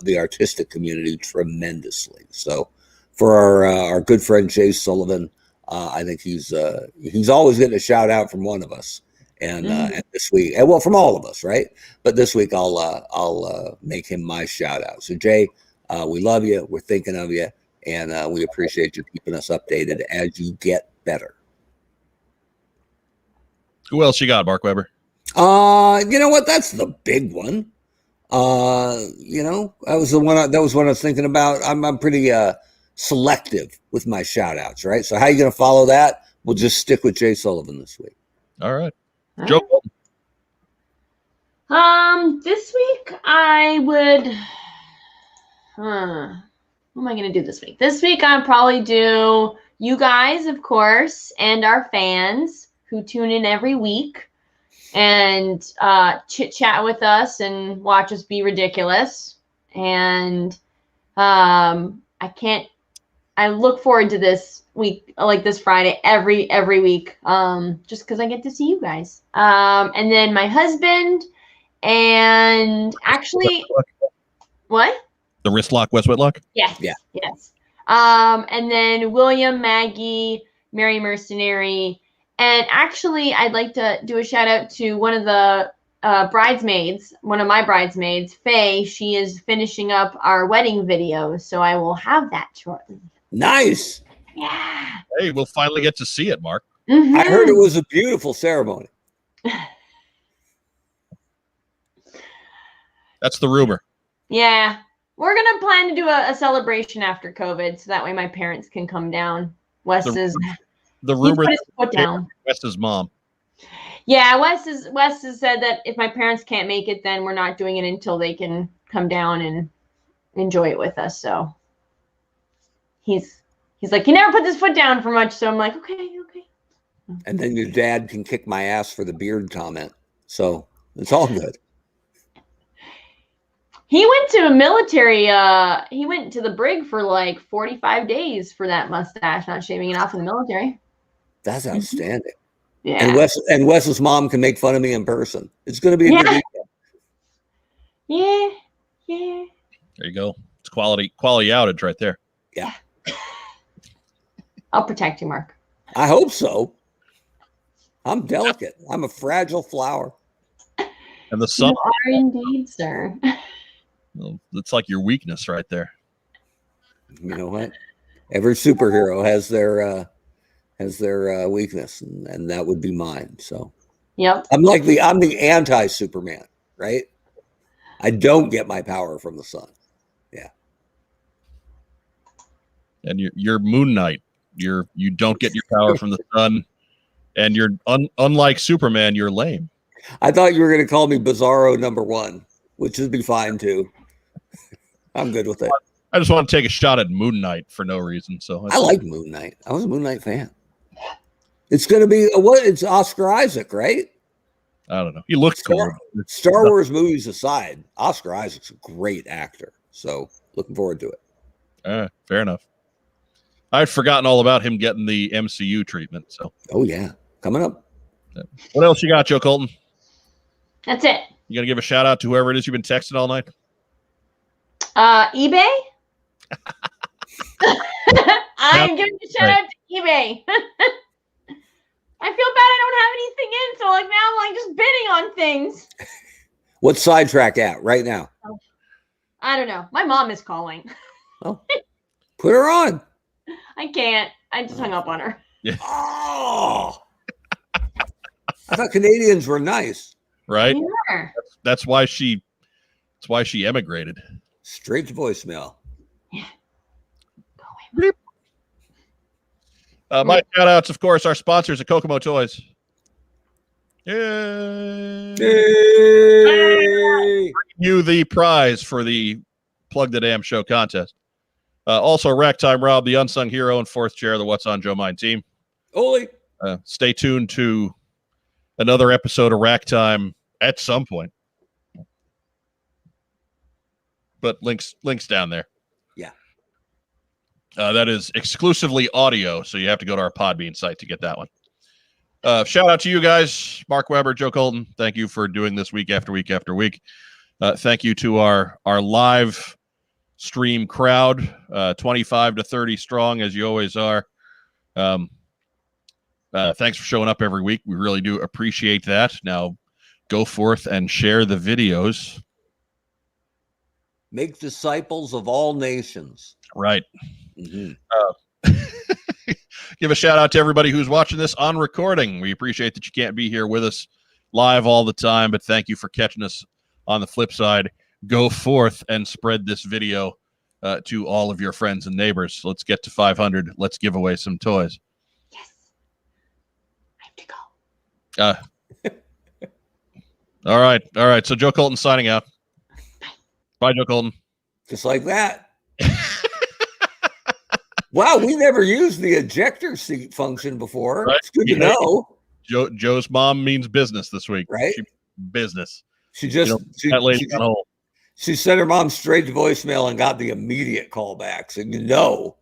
the artistic community tremendously. So for our good friend Jay Sullivan, I think he's always getting a shout out from one of us, and this week, well, from all of us, right? But this week I'll make him my shout out. So Jay, we love you. We're thinking of you, and we appreciate you keeping us updated as you get better. Who else you got, Mark Weber? You know what? That's the big one. That was one I was thinking about. I'm pretty selective with my shout outs, right? So how are you going to follow that? We'll just stick with Jay Sullivan this week. All right. All Joe. right. This week I would, what am I going to do this week? This week I'll probably do you guys, of course, and our fans who tune in every week and chit chat with us and watch us be ridiculous. And I look forward to this week, like this Friday, every week, just because I get to see you guys. And then my husband, and actually, what? The wrist lock, Wes Whitlock? Yes. Yeah. Yes. And then William, Maggie, Mary Mercenary. And actually, I'd like to do a shout out to one of the bridesmaids, one of my bridesmaids, Faye. She is finishing up our wedding video, so I will have that shortly. Nice. Yeah. Hey, we'll finally get to see it, Mark. Mm-hmm. I heard it was a beautiful ceremony. That's the rumor. Yeah. We're going to plan to do a celebration after COVID, so that way my parents can come down. Wes The rumor put his foot down. Wes's mom. Yeah, Wes has said that if my parents can't make it, then we're not doing it until they can come down and enjoy it with us. So he's like, he never puts his foot down for much. So I'm like, okay. And then your dad can kick my ass for the beard comment. So it's all good. He went to a military, he went to the brig for like 45 days for that mustache, not shaving it off in the military. That's outstanding. Yeah. And Wes's mom can make fun of me in person. It's going to be a good weekend. Yeah. There you go. It's quality outage right there. Yeah. I'll protect you, Mark. I hope so. I'm delicate. I'm a fragile flower. And the sun. You are indeed, sir. Well, it's like your weakness right there. You know what? Every superhero has their weakness, and that would be mine. So, Yep. I'm the anti-Superman, right? I don't get my power from the sun. Yeah. And you're Moon Knight. You don't get your power from the sun, And you're unlike Superman, you're lame. I thought you were going to call me Bizarro #1, which would be fine too. I'm good with it. I just want to take a shot at Moon Knight for no reason. So I like Moon Knight. I was a Moon Knight fan. It's going to be what? It's Oscar Isaac, right? I don't know. He looks cool. Star Wars movies aside, Oscar Isaac's a great actor. So looking forward to it. Fair enough. I'd forgotten all about him getting the MCU treatment. So. Oh yeah, coming up. What else you got, Joe Colton? That's it. You gonna give a shout out to whoever it is you've been texting all night? eBay. I'm giving a shout out to eBay. I feel bad I don't have anything in, so like now I'm like just bidding on things. What's Sidetrack at right now? I don't know. My mom is calling. Oh, put her on. I can't. I just hung up on her. Yeah. Oh, I thought Canadians were nice. Right. Yeah. That's why she emigrated. Straight to voicemail. Yeah. My shout outs, of course, our sponsors at Kokomo Toys. Yay! Hey! You the prize for the Plug the Damn Show contest. Also, Rack Time Rob, the unsung hero and fourth chair of the What's on Joe Mind team. Oli. Stay tuned to another episode of Rack Time at some point. But links down there. Yeah. That is exclusively audio, so you have to go to our Podbean site to get that one. Shout out to you guys, Mark Weber, Joe Colton. Thank you for doing this week after week after week. Thank you to our live stream crowd, 25 to 30 strong, as you always are. Thanks for showing up every week. We really do appreciate that. Now, go forth and share the videos. Make disciples of all nations. Right. Mm-hmm. Give a shout out to everybody who's watching this on recording. We appreciate that you can't be here with us live all the time, but thank you for catching us on the flip side. Go forth and spread this video to all of your friends and neighbors. Let's get to 500. Let's give away some toys. Yes. I have to go. All right. So Joe Colton signing out. Bye, Joe Colton. Just like that. Wow, we never used the ejector seat function before. Right? It's good to know. Joe's mom means business this week. Right? Business. She just that lady on hold. She sent her mom straight to voicemail and got the immediate call back. So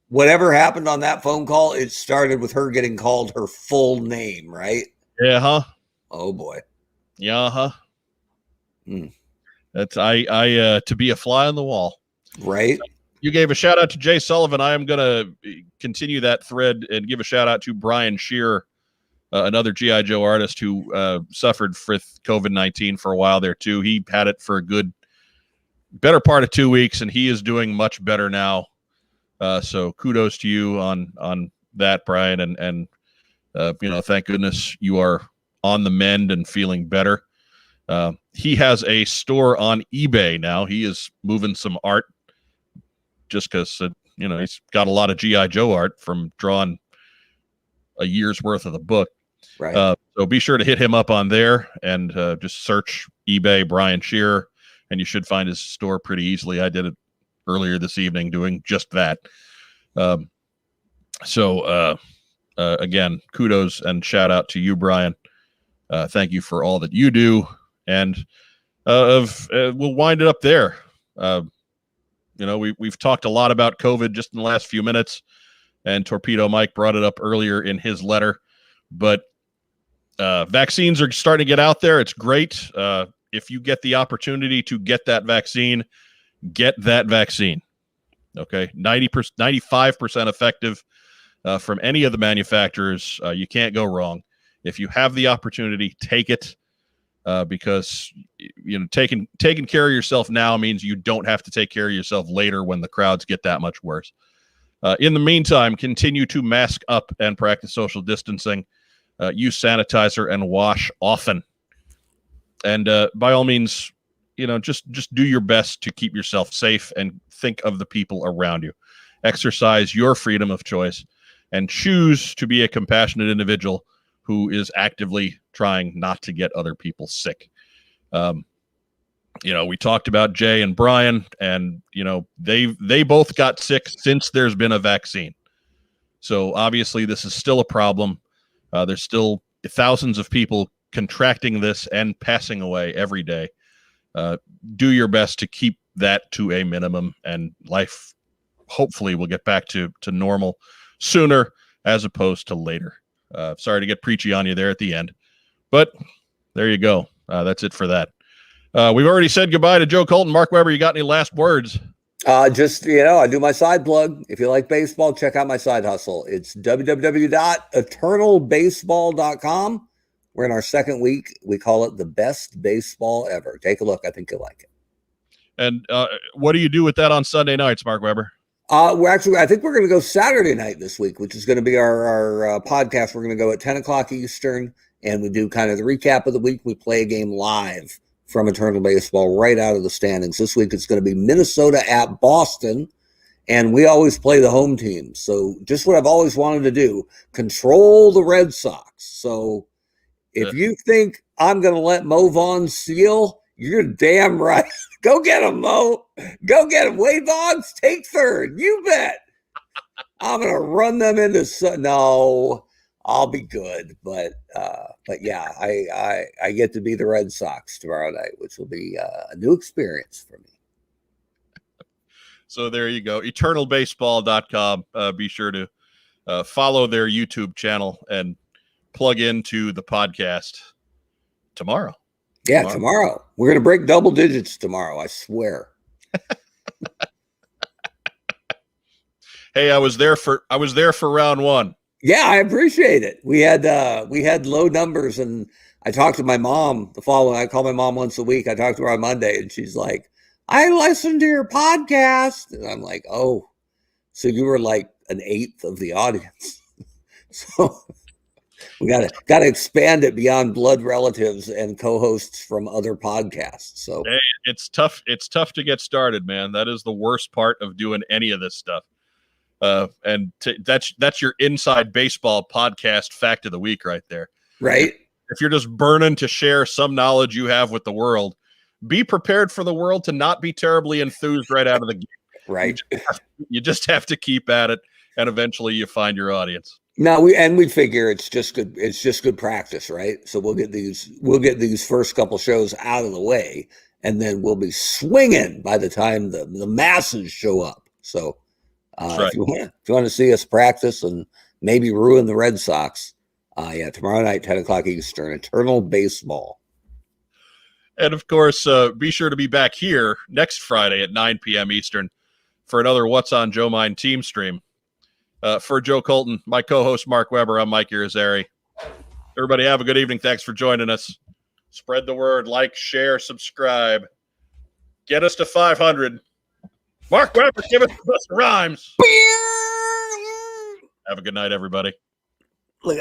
whatever happened on that phone call, it started with her getting called her full name, right? Yeah, huh? Oh boy. Yeah, huh? Mm. That's I to be a fly on the wall. Right. You gave a shout out to Jay Sullivan. I am going to continue that thread and give a shout out to Brian Shearer, another G.I. Joe artist who suffered with COVID-19 for a while there too. He had it for a better part of 2 weeks, and he is doing much better now. So kudos to you on that, Brian, and thank goodness you are on the mend and feeling better. He has a store on eBay now. He is moving some art just because he's got a lot of G.I. Joe art from drawing a year's worth of the book. Right. So be sure to hit him up on there and just search eBay Brian Shearer, and you should find his store pretty easily. I did it earlier this evening doing just that. Again, kudos and shout out to you, Brian. Thank you for all that you do. And we'll wind it up there. We've talked a lot about COVID just in the last few minutes, and Torpedo Mike brought it up earlier in his letter. But vaccines are starting to get out there. It's great. If you get the opportunity to get that vaccine, get that vaccine. Okay, 95% effective from any of the manufacturers. You can't go wrong. If you have the opportunity, take it. Because taking care of yourself now means you don't have to take care of yourself later when the crowds get that much worse. In the meantime, continue to mask up and practice social distancing. Use sanitizer and wash often. And by all means, just do your best to keep yourself safe and think of the people around you. Exercise your freedom of choice and choose to be a compassionate individual who is actively trying not to get other people sick. We talked about Jay and Brian, and they both got sick since there's been a vaccine. So obviously this is still a problem. There's still thousands of people contracting this and passing away every day. Do your best to keep that to a minimum, and life hopefully will get back to normal sooner as opposed to later. Sorry to get preachy on you there at the end, but there you go. That's it for that. We've already said goodbye to Joe Colton. Mark Weber, you got any last words? I do my side plug. If you like baseball, check out my side hustle. It's www.eternalbaseball.com. We're in our second week. We call it the best baseball ever. Take a look. I think you'll like it. And what do you do with that on Sunday nights, Mark Weber? I think we're going to go Saturday night this week, which is going to be our podcast. We're going to go at 10 o'clock Eastern, and we do kind of the recap of the week. We play a game live from Eternal Baseball right out of the standings. This week it's going to be Minnesota at Boston, and we always play the home team. So just what I've always wanted to do, control the Red Sox. So if you think I'm going to let Mo Vaughn steal, you're damn right. Go get him, Mo. Go get him. Wade Boggs, take third. You bet. I'm going to run them into no. I'll be good, but yeah, I get to be the Red Sox tomorrow night, which will be a new experience for me. So there you go, eternalbaseball.com. Be sure to follow their YouTube channel and plug into the podcast tomorrow. Yeah, tomorrow. We're going to break double digits tomorrow, I swear. Hey, I was there for round one. Yeah, I appreciate it. We had low numbers, and I talked to my mom I call my mom once a week. I talked to her on Monday, and she's like, I listened to your podcast. And I'm like, oh, so you were like an eighth of the audience. So we got to expand it beyond blood relatives and co-hosts from other podcasts. So hey, it's tough. It's tough to get started, man. That is the worst part of doing any of this stuff. That's your inside baseball podcast fact of the week right there. Right. If you're just burning to share some knowledge you have with the world, be prepared for the world to not be terribly enthused right out of the gate. Right. You just have to keep at it, and eventually you find your audience. No, we figure it's just good. It's just good practice, right? So we'll get these first couple shows out of the way, and then we'll be swinging by the time the masses show up. So right. if you want to see us practice and maybe ruin the Red Sox, tomorrow night, 10 o'clock Eastern, Eternal Baseball. And of course, be sure to be back here next Friday at 9 p.m. Eastern for another What's on Joe Mind team stream. For Joe Colton, my co-host Mark Weber, I'm Mike Irizarry. Everybody have a good evening. Thanks for joining us. Spread the word, like, share, subscribe. Get us to 500. Mark Weber, give us the rhymes. Have a good night, everybody.